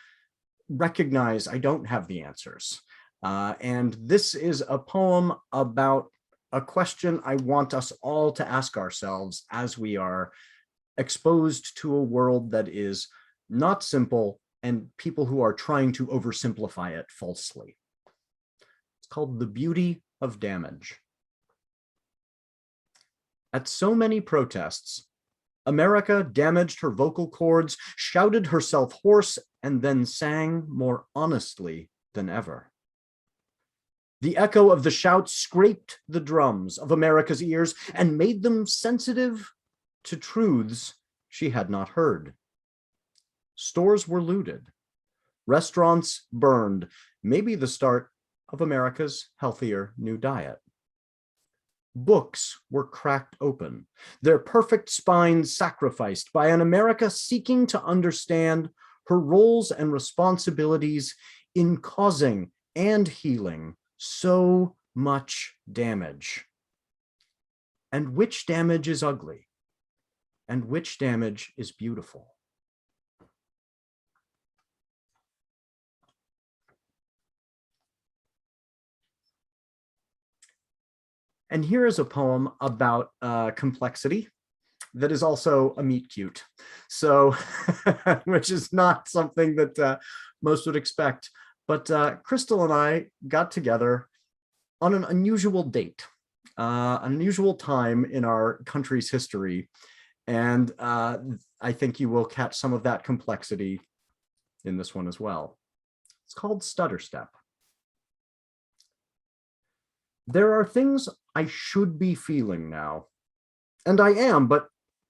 recognize I don't have the answers. And this is a poem about a question I want us all to ask ourselves as we are exposed to a world that is not simple and people who are trying to oversimplify it falsely. It's called The Beauty of Damage. At so many protests, America damaged her vocal cords, shouted herself hoarse, and then sang more honestly than ever. The echo of the shouts scraped the drums of America's ears and made them sensitive to truths she had not heard. Stores were looted, restaurants burned, maybe the start of America's healthier new diet. Books were cracked open, their perfect spines sacrificed by an America seeking to understand her roles and responsibilities in causing and healing so much damage. And which damage is ugly? And which damage is beautiful? And here is a poem about complexity that is also a meet cute. So, which is not something that most would expect. But Chrystal and I got together on an unusual date, an unusual time in our country's history. And I think you will catch some of that complexity in this one as well. It's called Stutter Step. There are things I should be feeling now, and I am, but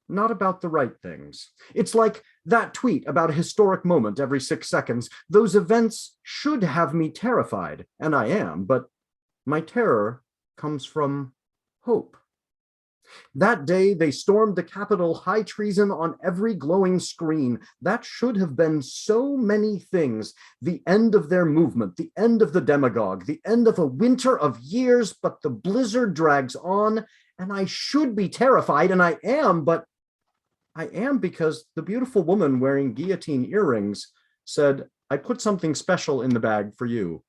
not about the right things. It's like that tweet about a historic moment every 6 seconds. Those events should have me terrified, and I am, but my terror comes from hope. That day, they stormed the Capitol, high treason on every glowing screen. That should have been so many things. The end of their movement, the end of the demagogue, the end of a winter of years, but the blizzard drags on, and I should be terrified, and I am, but I am because the beautiful woman wearing guillotine earrings said, I put something special in the bag for you.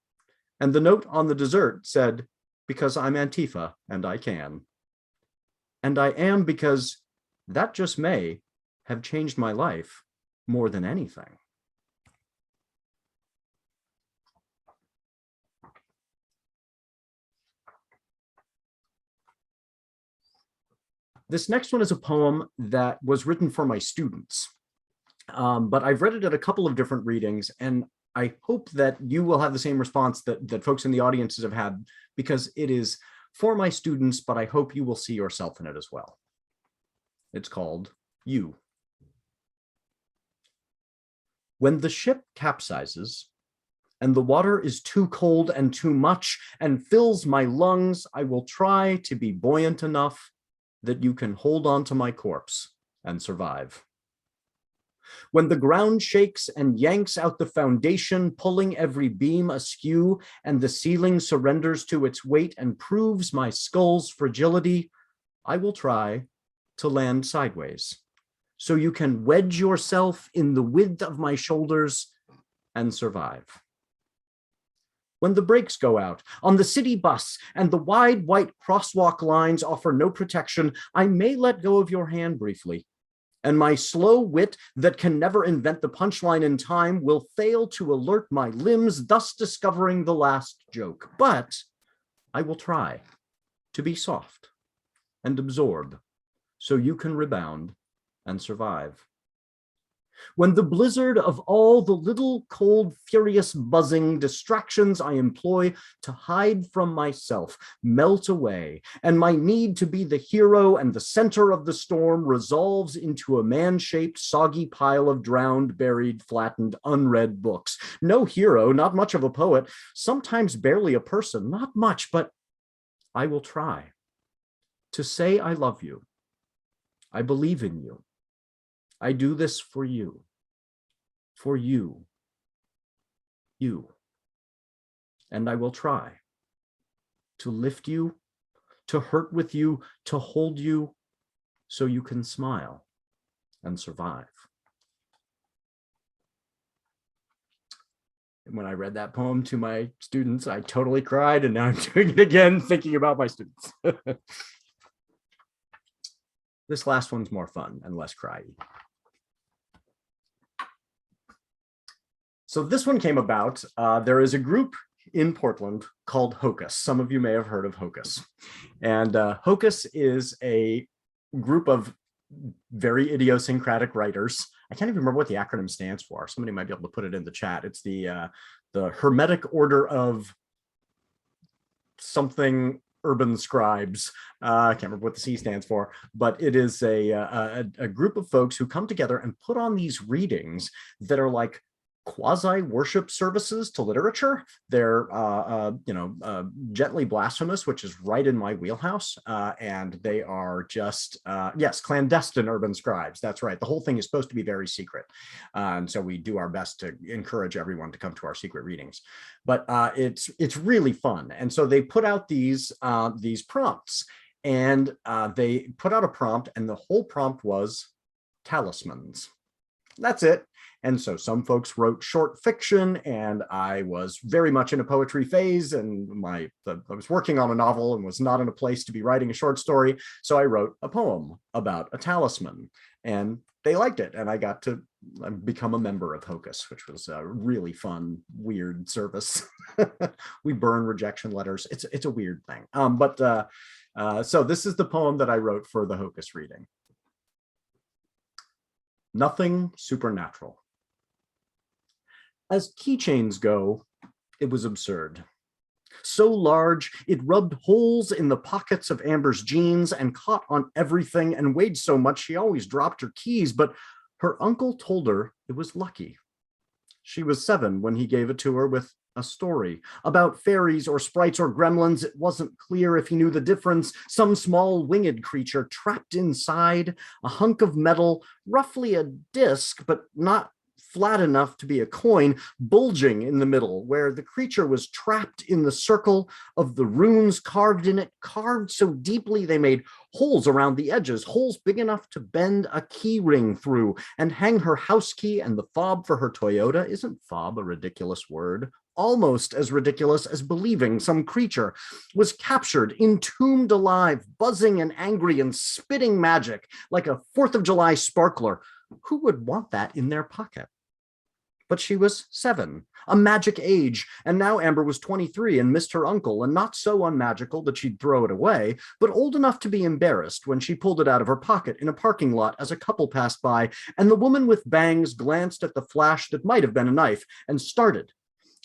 And the note on the dessert said, because I'm Antifa and I can. And I am because that just may have changed my life more than anything. This next one is a poem that was written for my students, but I've read it at a couple of different readings, and I hope that you will have the same response that folks in the audiences have had, because it is for my students, but I hope you will see yourself in it as well. It's called You. When the ship capsizes and the water is too cold and too much and fills my lungs, I will try to be buoyant enough that you can hold on to my corpse and survive. When the ground shakes and yanks out the foundation, pulling every beam askew, and the ceiling surrenders to its weight and proves my skull's fragility, I will try to land sideways, so you can wedge yourself in the width of my shoulders and survive. When the brakes go out on the city bus and the wide white crosswalk lines offer no protection, I may let go of your hand briefly, and my slow wit that can never invent the punchline in time will fail to alert my limbs, thus discovering the last joke. But I will try to be soft and absorb so you can rebound and survive. When the blizzard of all the little cold, furious buzzing distractions I employ to hide from myself melt away, and my need to be the hero and the center of the storm resolves into a man-shaped, soggy pile of drowned, buried, flattened, unread books. No hero, not much of a poet, sometimes barely a person, not much, but I will try to say I love you. I believe in you. I do this for you, you. And I will try to lift you, to hurt with you, to hold you, so you can smile and survive. And when I read that poem to my students, I totally cried, and now I'm doing it again, thinking about my students. This last one's more fun and less cryy. So this one came about, there is a group in Portland called Hocus. Some of you may have heard of Hocus. And Hocus is a group of very idiosyncratic writers. I can't even remember what the acronym stands for. Somebody might be able to put it in the chat. It's the Hermetic Order of something Urban Scribes. I can't remember what the C stands for, but it is a group of folks who come together and put on these readings that are like quasi-worship services to literature. They're gently blasphemous, which is right in my wheelhouse, and they are just yes, clandestine urban scribes. That's right. The whole thing is supposed to be very secret, and so we do our best to encourage everyone to come to our secret readings. But it's really fun, and so they put out these prompts, and they put out a prompt, and the whole prompt was talismans. That's it. And so some folks wrote short fiction, and I was very much in a poetry phase, and I was working on a novel and was not in a place to be writing a short story. So I wrote a poem about a talisman, and they liked it. And I got to become a member of Hocus, which was a really fun, weird service. We burn rejection letters. It's a weird thing. So this is the poem that I wrote for the Hocus reading. Nothing supernatural. As keychains go, it was absurd. So large, it rubbed holes in the pockets of Amber's jeans and caught on everything and weighed so much she always dropped her keys, but her uncle told her it was lucky. She was 7 when he gave it to her with a story about fairies or sprites or gremlins. It wasn't clear if he knew the difference. Some small winged creature trapped inside a hunk of metal, roughly a disc, but not flat enough to be a coin, bulging in the middle, where the creature was trapped in the circle of the runes carved in it, carved so deeply they made holes around the edges, holes big enough to bend a key ring through and hang her house key and the fob for her Toyota. Isn't fob a ridiculous word? Almost as ridiculous as believing some creature was captured, entombed alive, buzzing and angry and spitting magic like a 4th of July sparkler. Who would want that in their pocket? But she was 7, a magic age, and now Amber was 23 and missed her uncle, and not so unmagical that she'd throw it away, but old enough to be embarrassed when she pulled it out of her pocket in a parking lot as a couple passed by, and the woman with bangs glanced at the flash that might have been a knife and started.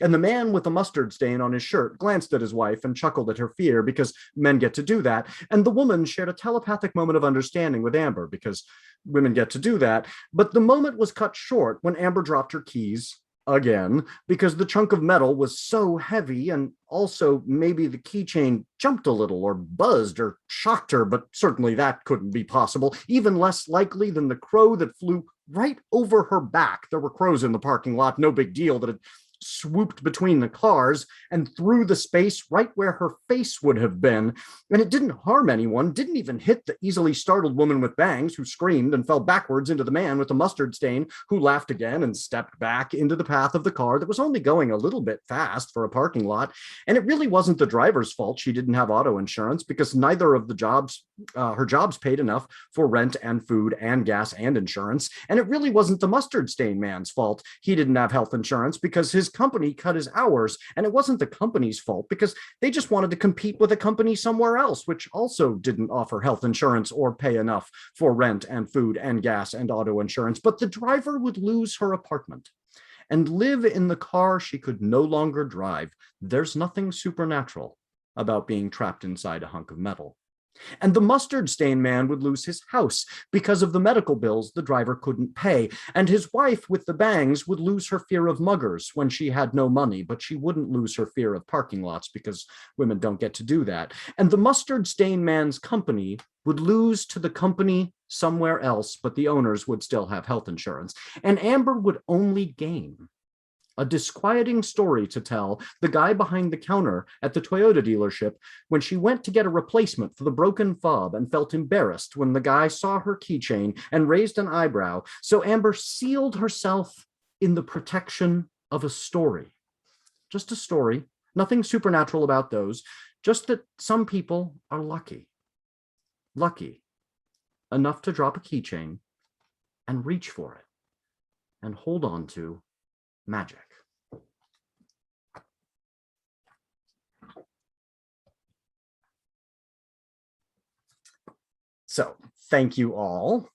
And the man with a mustard stain on his shirt glanced at his wife and chuckled at her fear because men get to do that. And the woman shared a telepathic moment of understanding with Amber because women get to do that. But the moment was cut short when Amber dropped her keys again because the chunk of metal was so heavy and also maybe the keychain jumped a little or buzzed or shocked her, but certainly that couldn't be possible. Even less likely than the crow that flew right over her back. There were crows in the parking lot, no big deal, that had swooped between the cars and through the space right where her face would have been. And it didn't harm anyone, didn't even hit the easily startled woman with bangs who screamed and fell backwards into the man with the mustard stain who laughed again and stepped back into the path of the car that was only going a little bit fast for a parking lot. And it really wasn't the driver's fault she didn't have auto insurance, because neither of the jobs, her jobs paid enough for rent and food and gas and insurance. And it really wasn't the mustard stain man's fault he didn't have health insurance, because his company cut his hours. And it wasn't the company's fault, because they just wanted to compete with a company somewhere else, which also didn't offer health insurance or pay enough for rent and food and gas and auto insurance. But the driver would lose her apartment and live in the car she could no longer drive. There's nothing supernatural about being trapped inside a hunk of metal. And the mustard stain man would lose his house because of the medical bills the driver couldn't pay. And his wife with the bangs would lose her fear of muggers when she had no money, but she wouldn't lose her fear of parking lots because women don't get to do that. And the mustard stain man's company would lose to the company somewhere else, but the owners would still have health insurance. And Amber would only gain. A disquieting story to tell the guy behind the counter at the Toyota dealership when she went to get a replacement for the broken fob and felt embarrassed when the guy saw her keychain and raised an eyebrow. So Amber sealed herself in the protection of a story. Just a story, nothing supernatural about those, just that some people are lucky. Lucky enough to drop a keychain and reach for it and hold on to magic. So thank you all.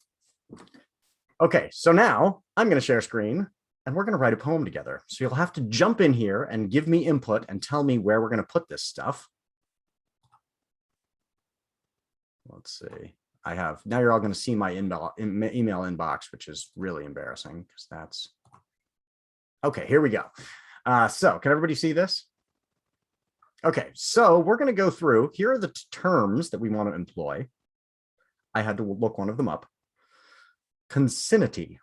Okay, so now I'm going to share screen and we're going to write a poem together. So you'll have to jump in here and give me input and tell me where we're going to put this stuff. Let's see. I have, now you're all going to see my email inbox, which is really embarrassing because that's, okay, here we go. So can everybody see this? Okay, so we're going to go through, here are the terms that we want to employ. I had to look one of them up. Concinnity,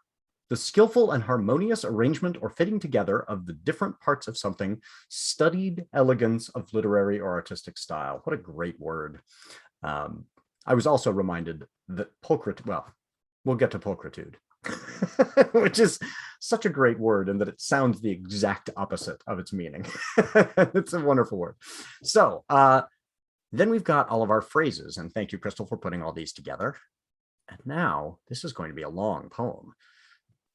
the skillful and harmonious arrangement or fitting together of the different parts of something, studied elegance of literary or artistic style. What a great word. I was also reminded that pulchritude, well, we'll get to pulchritude, which is such a great word and that it sounds the exact opposite of its meaning. It's a wonderful word. So then we've got all of our phrases, and thank you, Chrystal, for putting all these together. And now this is going to be a long poem.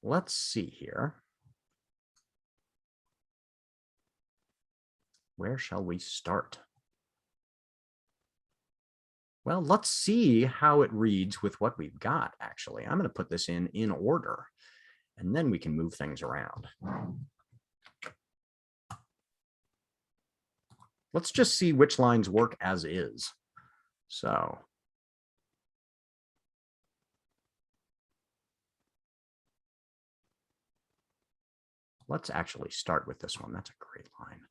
Let's see here. Where shall we start? Well, let's see how it reads with what we've got, actually. I'm going to put this in order, and then we can move things around. Let's just see which lines work as is. So let's actually start with this one. That's a great line.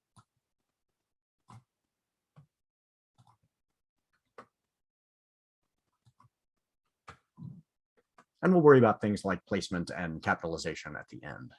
And we'll worry about things like placement and capitalization at the end.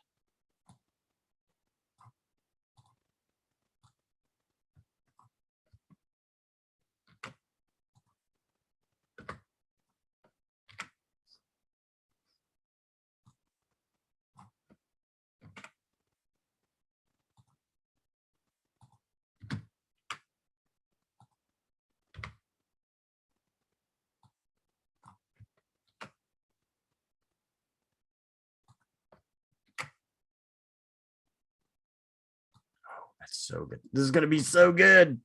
That's so good. This is going to be so good.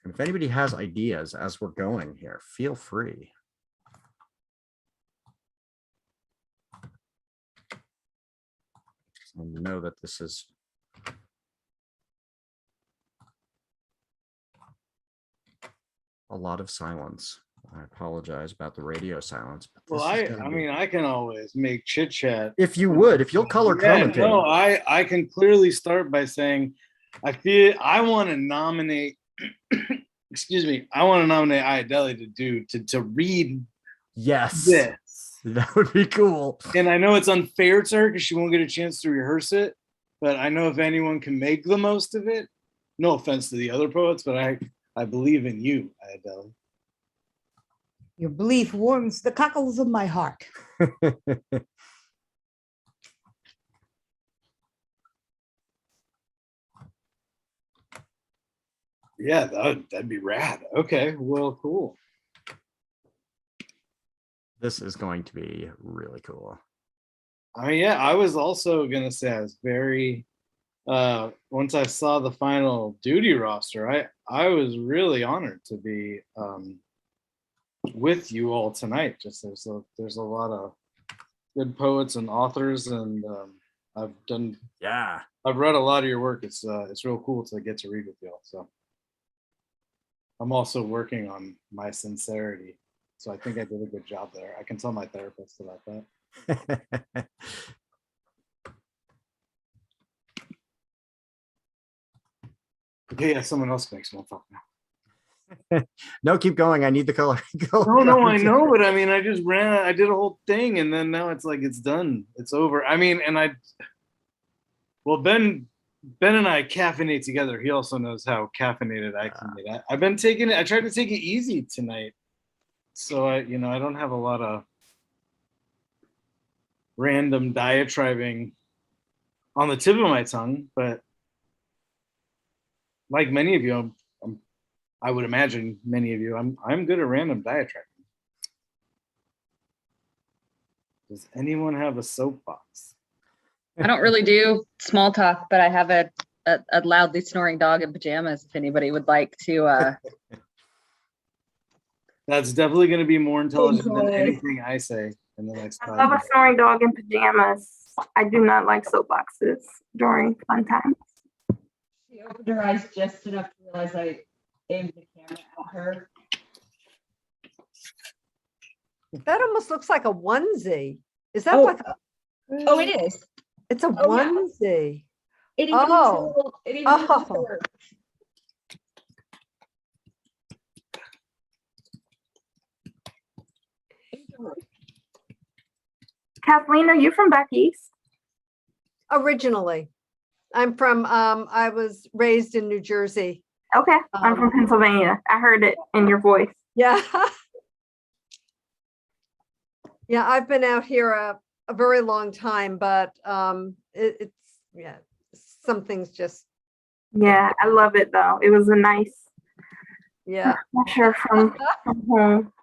And if anybody has ideas as we're going here, feel free. I know that this is a lot of silence. I apologize about the radio silence. But Well, this is gonna I be- mean, I can always make chit chat. if you would, if you'll color Yeah, commentate. no, I can clearly start by saying I feel I want to nominate excuse me, I want to nominate Ayodele to read Yes, this. that would be cool. And I know it's unfair to her because she won't get a chance to rehearse it, but I know if anyone can make the most of it, no offense to the other poets, but I believe in you, Ayodele. Your belief warms the cockles of my heart. Yeah, that'd be rad. Okay, well, cool. This is going to be really cool. I mean, yeah, I was also gonna say I was very once I saw the final duty roster, I was really honored to be with you all tonight. Just there's a lot of good poets and authors, and Yeah. I've read a lot of your work. It's real cool to get to read with y'all. So I'm also working on my sincerity. So I think I did a good job there. I can tell my therapist about that. Okay, yeah, someone else makes one talk now. No, keep going. I need the color. No, I know, but I mean, I did a whole thing, and then now it's like it's done. It's over. I mean, well, Ben and I caffeinate together. He also knows how caffeinated I can get. I've been taking it. I tried to take it easy tonight, so I don't have a lot of random diatribing on the tip of my tongue. But like many of you, I would imagine many of you, I'm good at random diatribing. Does anyone have a soapbox? I don't really do small talk, but I have a loudly snoring dog in pajamas if anybody would like to. That's definitely going to be more intelligent than Enjoy. anything I say in the next I 5 love a minutes. snoring dog in pajamas. I do not like soapboxes during fun times. She opened her eyes just enough to realize I aimed the camera at her. That almost looks like a onesie. Is that Oh, like, Oh, it is. it's a Oh, yeah. onesie? It even Oh. it even has a Oh. shirt. Kathleen, are you from back east? Originally. I'm from, I was raised in New Jersey. Okay, I'm from Pennsylvania. I heard it in your voice. Yeah. Yeah, I've been out here a very long time, but it's, yeah, some things just, Yeah, I love it though. It was a nice yeah. pressure from home.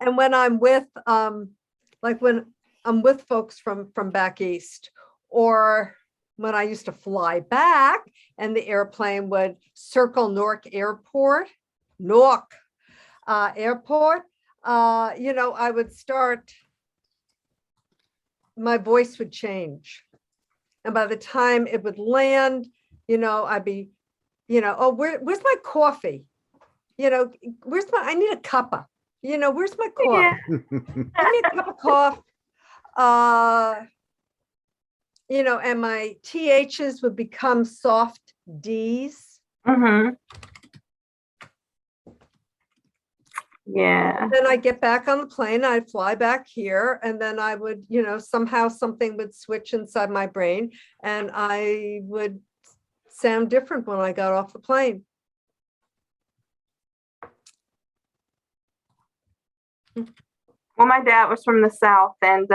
And when I'm with, like when I'm with folks from back east, or when I used to fly back and the airplane would circle Newark Airport, Airport, I would start, my voice would change. And by the time it would land, I'd be, oh, where's my coffee? I need a cuppa. Where's my coffee? Yeah. Give me a cup of coffee. And my THs would become soft Ds. Mm-hmm. Yeah. Then I'd get back on the plane, I'd fly back here, and then I would, somehow something would switch inside my brain and I would sound different when I got off the plane. Well, my dad was from the South, and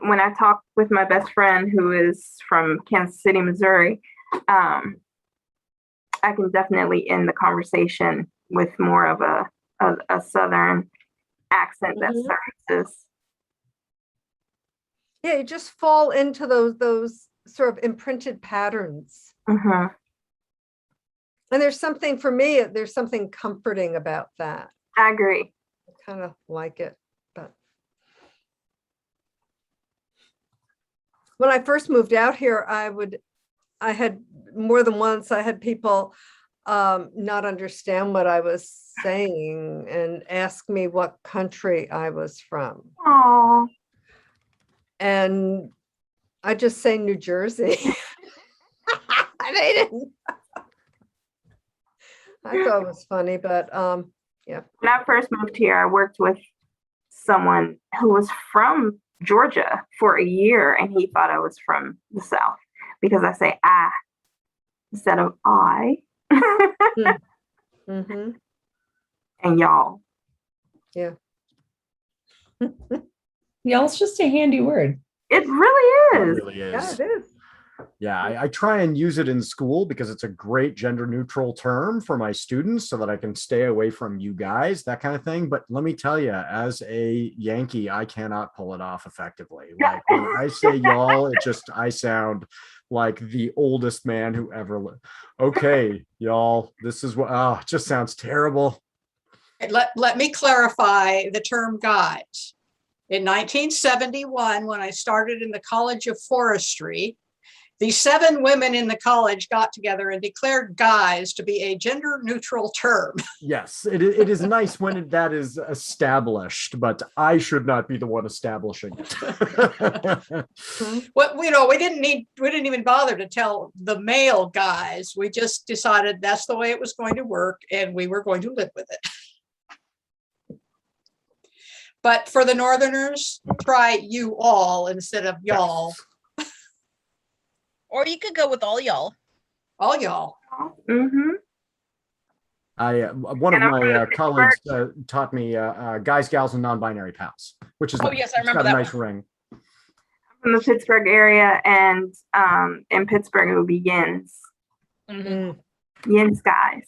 when I talked with my best friend who is from Kansas City, Missouri, I can definitely end the conversation with more of a Southern accent that surfaces. Yeah, you just fall into those sort of imprinted patterns. Mm-hmm. And there's something for me, there's something comforting about that. I agree. I kind of like it, but when I first moved out here, I had more than once, I had people not understand what I was saying and ask me what country I was from. Oh, And I just say New Jersey. They didn't. I thought it was funny, but yeah. when I first moved here, I worked with someone who was from Georgia for a year, and he thought I was from the South because I say I instead of I. Mm-hmm. And y'all. Yeah. Y'all's just a handy word. It really It is. really Yeah, is. it is. Yeah, I try and use it in school because it's a great gender neutral term for my students so that I can stay away from you guys, that kind of thing. But let me tell you, as a Yankee, I cannot pull it off effectively. Like when I say y'all, I sound like the oldest man who ever lived. Okay, y'all, this is what, it just sounds terrible. Let me clarify the term guys. In 1971, when I started in the College of Forestry, the 7 women in the college got together and declared guys to be a gender neutral term. Yes, it is nice when that is established, but I should not be the one establishing it. Well, we didn't even bother to tell the male guys. We just decided that's the way it was going to work, and we were going to live with it. But for the Northerners, try you all instead of y'all. Or you could go with all y'all. All y'all. Mm-hmm. One of my colleagues taught me guys, gals, and non-binary pals, which is Oh, yes, I it's remember got a that nice one. ring. From the Pittsburgh area, and in Pittsburgh it would be yins. Mhm. Yins guys,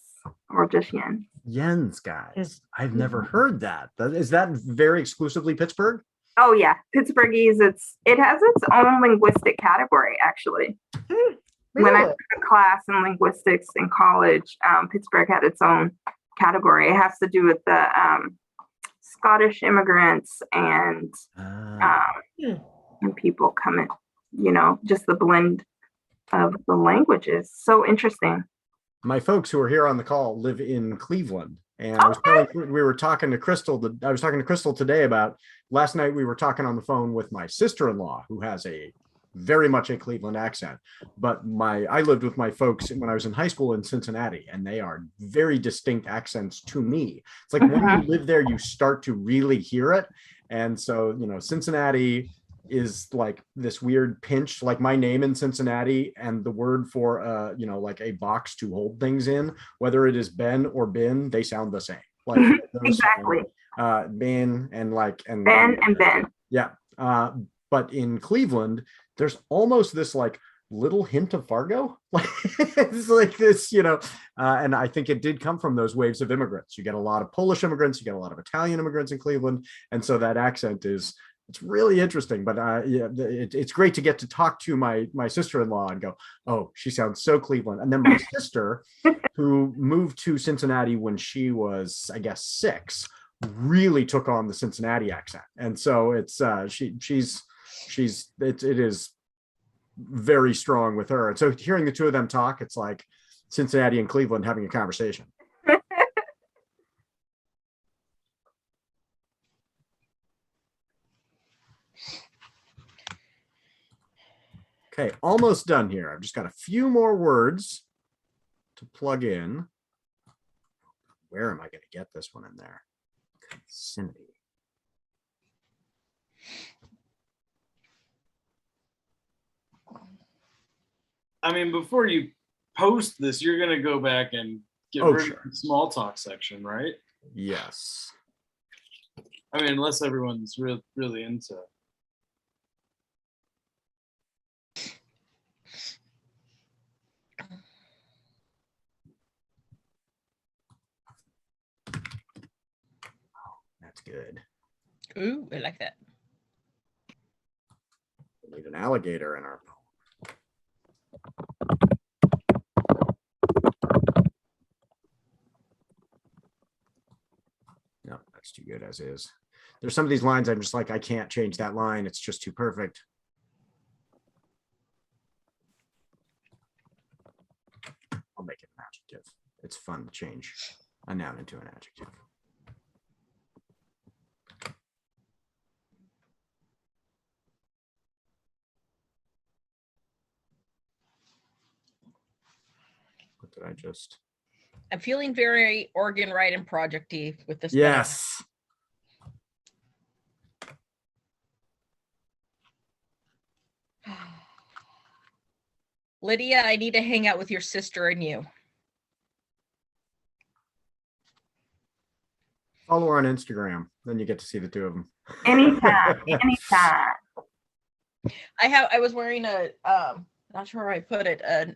or just yins. Yens, guys. I've never heard that. Is that very exclusively Pittsburgh? Oh yeah, Pittsburghese. It has its own linguistic category actually. When I Really? took a class in linguistics in college, Pittsburgh had its own category. It has to do with the Scottish immigrants and people coming, just the blend of the languages. So interesting. My folks who are here on the call live in Cleveland. And I was talking to Chrystal today about last night. We were talking on the phone with my sister-in-law, who has very much a Cleveland accent. But I lived with my folks when I was in high school in Cincinnati, and they are very distinct accents to me. It's like when you live there, you start to really hear it. And so, Cincinnati is like this weird pinch, like my name in Cincinnati and the word for like a box to hold things in, whether it is Ben or bin, they sound the same. Like Exactly. Ben and Ben and Ben. Yeah. But in Cleveland, there's almost this like little hint of Fargo. Like it's like this, and I think it did come from those waves of immigrants. You get a lot of Polish immigrants, you get a lot of Italian immigrants in Cleveland. And so that accent it's really interesting, but it's great to get to talk to my sister-in-law and go, oh, she sounds so Cleveland. And then my sister, who moved to Cincinnati when she was, I guess, 6, really took on the Cincinnati accent. And so it's it is very strong with her. And so hearing the two of them talk, it's like Cincinnati and Cleveland having a conversation. Okay, almost done here. I've just got a few more words to plug in. Where am I going to get this one in there? Vicinity. I mean, before you post this, you're going to go back and get rid of the small talk section, right? Yes. I mean, unless everyone's really into it. That's good. Ooh, I like that. We need an alligator in our it's too good as is. There's some of these lines I'm just like, I can't change that line. It's just too perfect. I'll make it an adjective. It's fun to change a noun into an adjective. What did I just? I'm feeling very organ right and projecty with this. Yes. Lydia, I need to hang out with your sister and you. Follow her on Instagram. Then you get to see the two of them. Anytime, anytime. I was wearing a not sure where I put it, a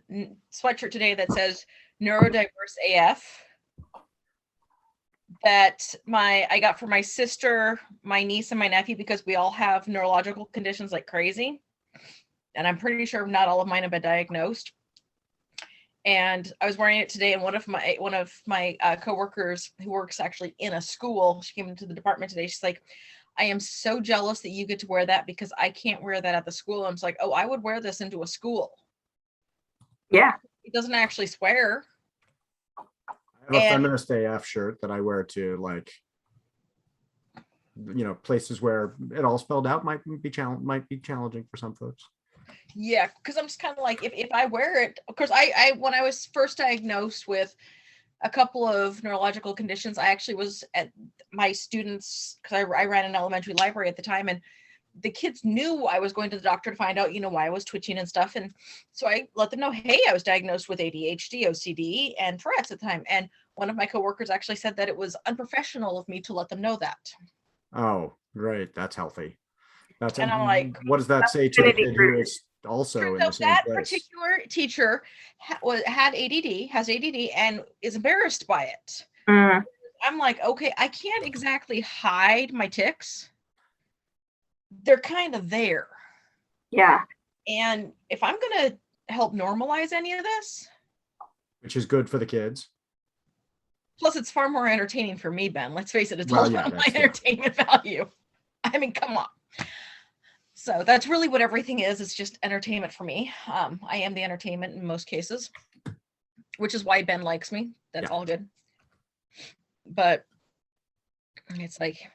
sweatshirt today that says neurodiverse AF that I got for my sister, my niece, and my nephew because we all have neurological conditions like crazy. And I'm pretty sure not all of mine have been diagnosed. And I was wearing it today, and one of my coworkers who works actually in a school, she came into the department today. She's like, I am so jealous that you get to wear that because I can't wear that at the school. I'm just like, oh, I would wear this into a school. Yeah. It doesn't actually swear. I have a feminist AF shirt that I wear to, like, you know, places where it all spelled out might be challenging for some folks. Yeah, because I'm just kind of like, if I wear it, because I when I was first diagnosed with a couple of neurological conditions, I actually was at my students, because I ran an elementary library at the time, and the kids knew I was going to the doctor to find out, you know, why I was twitching and stuff. And so I let them know, hey, I was diagnosed with ADHD, OCD, and Tourette's at the time. And one of my coworkers actually said that it was unprofessional of me to let them know that. Oh, great. That's healthy. That's, and I'm like, what does that say to a kid who is also in the same that place? particular teacher had ADD, has ADD, and is embarrassed by it. I'm like, okay, I can't exactly hide my tics. They're kind of there. Yeah. And if I'm going to help normalize any of this, which is good for the kids. Plus, it's far more entertaining for me, Ben. Let's face it, it's Well, all yeah, about my that's true. entertainment value. I mean, come on. So that's really what everything is. It's just entertainment for me. I am the entertainment in most cases, which is why Ben likes me. That's all good. But it's like,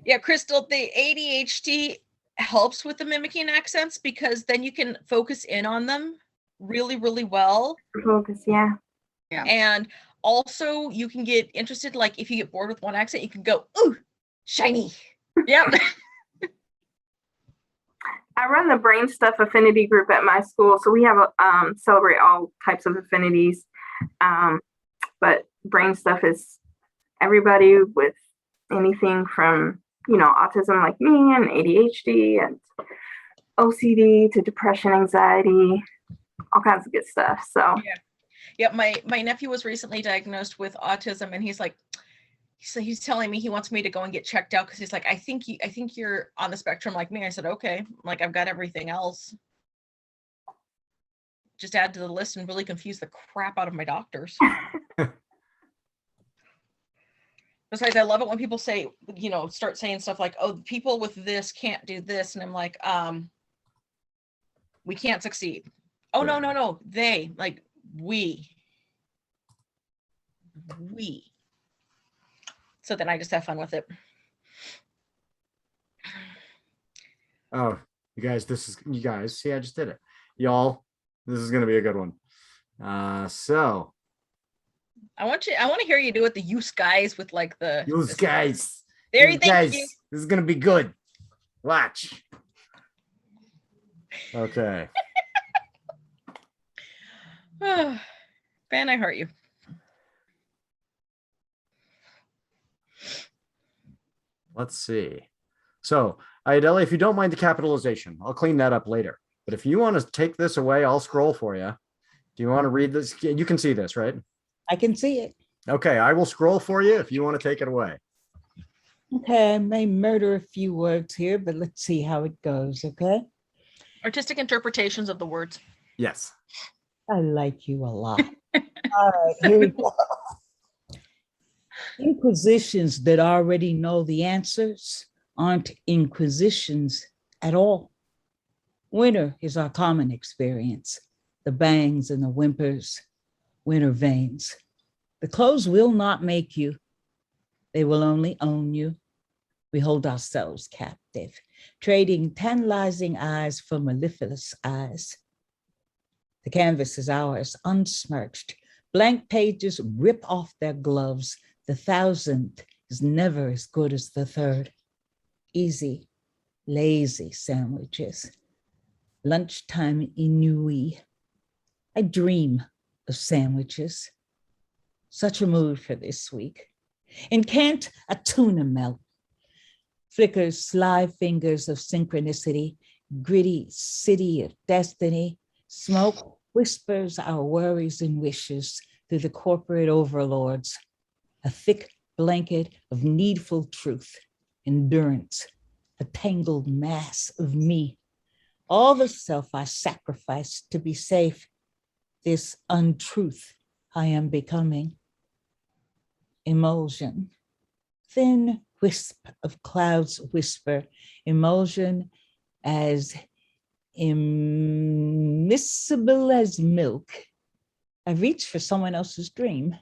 yeah, Chrystal, the ADHD helps with the mimicking accents because then you can focus in on them really, really well. Focus, yeah. Yeah. And also you can get interested, like if you get bored with one accent, you can go, ooh, shiny. Yep. I run the brain stuff affinity group at my school. So we have celebrate all types of affinities. But brain stuff is everybody with anything from, you know, autism like me and ADHD and OCD to depression, anxiety, all kinds of good stuff. So yeah, my nephew was recently diagnosed with autism, and he's like, he's telling me he wants me to go and get checked out because he's like, I think you're on the spectrum like me. I said, okay, like I've got everything else. Just add to the list and really confuse the crap out of my doctors. Besides, I love it when people say, you know, start saying stuff like, oh, people with this can't do this. And I'm like, we can't succeed. Oh, no. They, like, we. So then I just have fun with it. Oh, you guys, see, I just did it. Y'all, this is going to be a good one. So. I want to hear you do it, the use guys with like the. Use guys. There you go. This is going to be good. Watch. Okay. Ben, I hurt you. Let's see. So, Ayodele, if you don't mind the capitalization, I'll clean that up later. But if you want to take this away, I'll scroll for you. Do you want to read this? You can see this, right? I can see it. Okay, I will scroll for you if you want to take it away. Okay, I may murder a few words here, but let's see how it goes, okay? Artistic interpretations of the words. Yes. I like you a lot. All right, here we go. Inquisitions that already know the answers aren't inquisitions at all. Winter is our common experience, the bangs and the whimpers, winter veins. The clothes will not make you. They will only own you. We hold ourselves captive, trading tantalizing eyes for mellifluous eyes. The canvas is ours, unsmirched. Blank pages rip off their gloves. The 1,000th is never as good as the 3rd. Easy, lazy sandwiches. Lunchtime ennui. I dream of sandwiches. Such a mood for this week. And can't a tuna melt? Flickers sly fingers of synchronicity, gritty city of destiny. Smoke whispers our worries and wishes through the corporate overlords. A thick blanket of needful truth, endurance, a tangled mass of me. All the self I sacrificed to be safe, this untruth I am becoming. Emulsion, thin wisp of clouds whisper, emulsion as immiscible as milk. I reach for someone else's dream.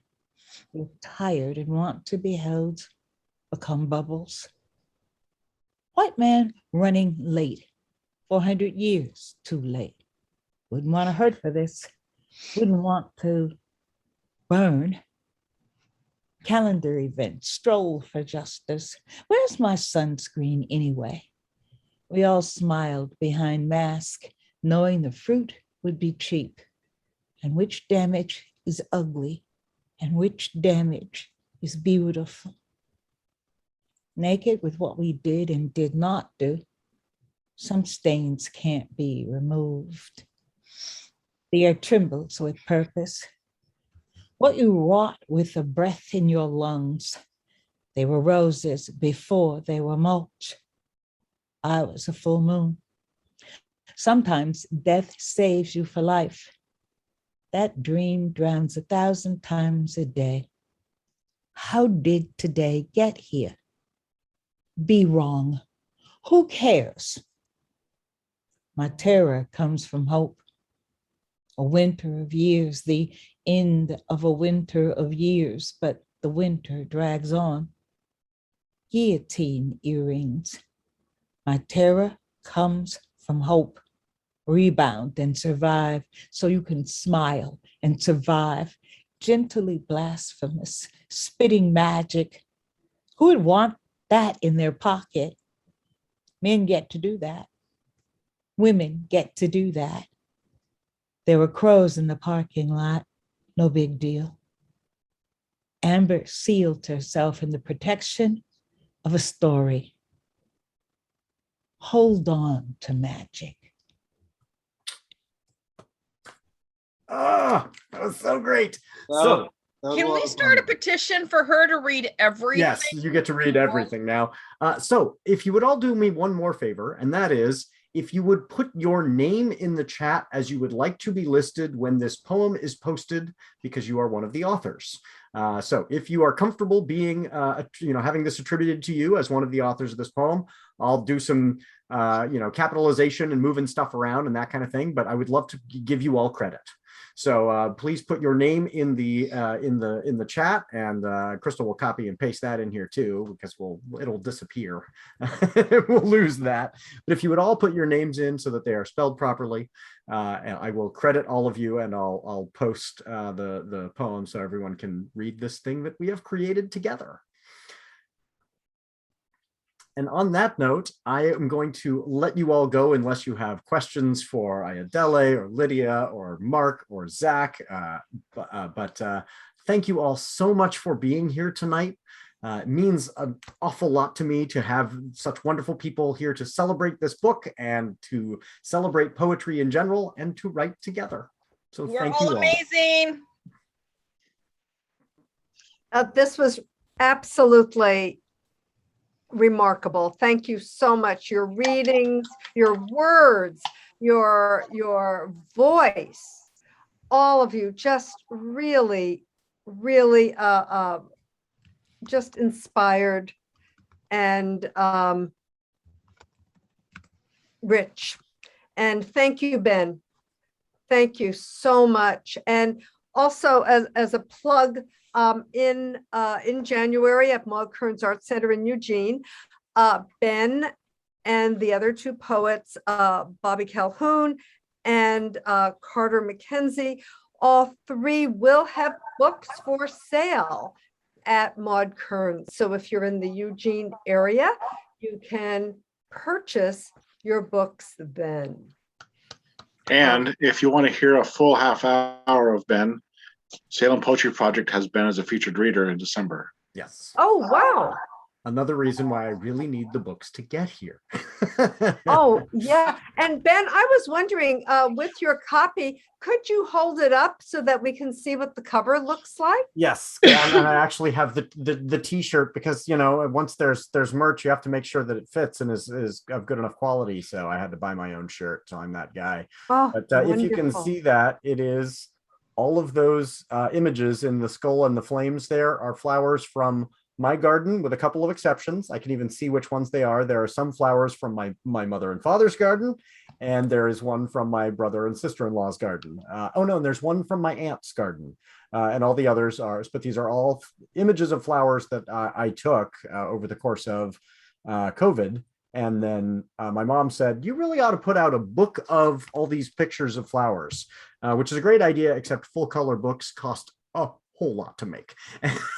You're tired and want to be held, become bubbles. White man running late, 400 years too late. Wouldn't want to hurt for this. Wouldn't want to burn. Calendar event, stroll for justice. Where's my sunscreen anyway? We all smiled behind mask, knowing the fruit would be cheap, and which damage is ugly, and which damage is beautiful. Naked with what we did and did not do, some stains can't be removed. The air trembles with purpose. What you wrought with the breath in your lungs, they were roses before they were mulch. I was a full moon. Sometimes death saves you for life. That dream drowns 1,000 times a day. How did today get here? Be wrong. Who cares? My terror comes from hope. A winter of years, the end of a winter of years, but the winter drags on. Guillotine earrings. My terror comes from hope. Rebound and survive so you can smile and survive. Gently blasphemous, spitting magic. Who would want that in their pocket? Men get to do that. Women get to do that. There were crows in the parking lot, no big deal. Amber sealed herself in the protection of a story. Hold on to magic. Oh, that was so great. That So Can we start a petition for her to read everything? yes, you get to read everything now. So if you would all do me one more favor, and that is, if you would put your name in the chat as you would like to be listed when this poem is posted, because you are one of the authors. So if you are comfortable being, having this attributed to you as one of the authors of this poem, I'll do some, capitalization and moving stuff around and that kind of thing. But I would love to give you all credit. So please put your name in the chat, and Chrystal will copy and paste that in here too, because it'll disappear. We'll lose that. But if you would all put your names in so that they are spelled properly, and I will credit all of you, and I'll post the poem so everyone can read this thing that we have created together. And on that note, I am going to let you all go unless you have questions for Ayodele or Lydia or Marc or Zack. But thank you all so much for being here tonight. It means an awful lot to me to have such wonderful people here to celebrate this book and to celebrate poetry in general and to write together. So thank you all. Amazing. This was absolutely remarkable. Thank you so much. Your readings, your words, your voice, all of you just really just inspired and rich. And thank you, Ben. Thank you so much. And also as a plug, in January at Maud Kearns Art Center in Eugene, Ben and the other two poets, Bobby Calhoun and Carter McKenzie, all three will have books for sale at Maud Kearns. So if you're in the Eugene area, you can purchase your books then. And if you want to hear a full half hour of Ben, Salem Poetry Project has Ben as a featured reader in December. Yes. Oh, wow. Another reason why I really need the books to get here. Oh, yeah. And Ben, I was wondering, with your copy, could you hold it up so that we can see what the cover looks like? Yes, and I actually have the t-shirt because, you know, once there's merch, you have to make sure that it fits and is of good enough quality. So I had to buy my own shirt. So I'm that guy. Oh, But if you can wonderful. see that, it is all of those images in the skull and the flames there are flowers from my garden, with a couple of exceptions. I can even see which ones they are. There are some flowers from my mother and father's garden, and there is one from my brother and sister-in-law's garden. Oh no, and there's one from my aunt's garden, and all the others are, but these are all images of flowers that I took over the course of COVID. And then my mom said, you really ought to put out a book of all these pictures of flowers, which is a great idea, except full color books cost a whole lot to make.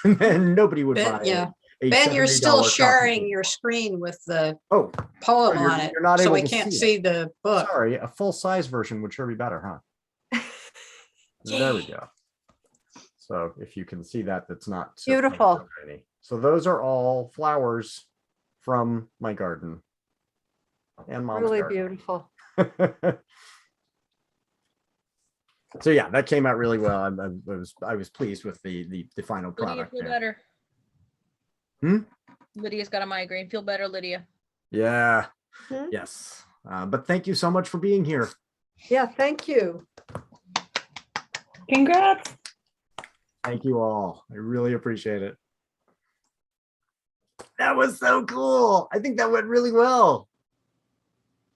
And then nobody would Ben, buy yeah. a Ben, you're still $70 sharing copy. your screen with the Oh, poem you're- on it, you're not so able we to can't see see the book. sorry, a full size version would sure be better, huh? There we go. So if you can see that, that's not so Beautiful. tiny. So those are all flowers from my garden and mom's Really garden. beautiful. So yeah, that came out really well. I was pleased with the final Lydia, product. feel there. better. Hmm? Lydia's got a migraine. Feel better, Lydia. Yeah. Hmm? Yes. But thank you so much for being here. Yeah, thank you. Congrats. Thank you all. I really appreciate it. That was so cool. I think that went really well.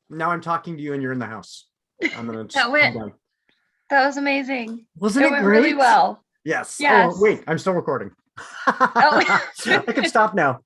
Now I'm talking to you and you're in the house. I'm gonna That went- I'm done. That was amazing. Wasn't It it went great? really well. Yes. Yes. Oh, wait, I'm still recording. Oh. I can stop now.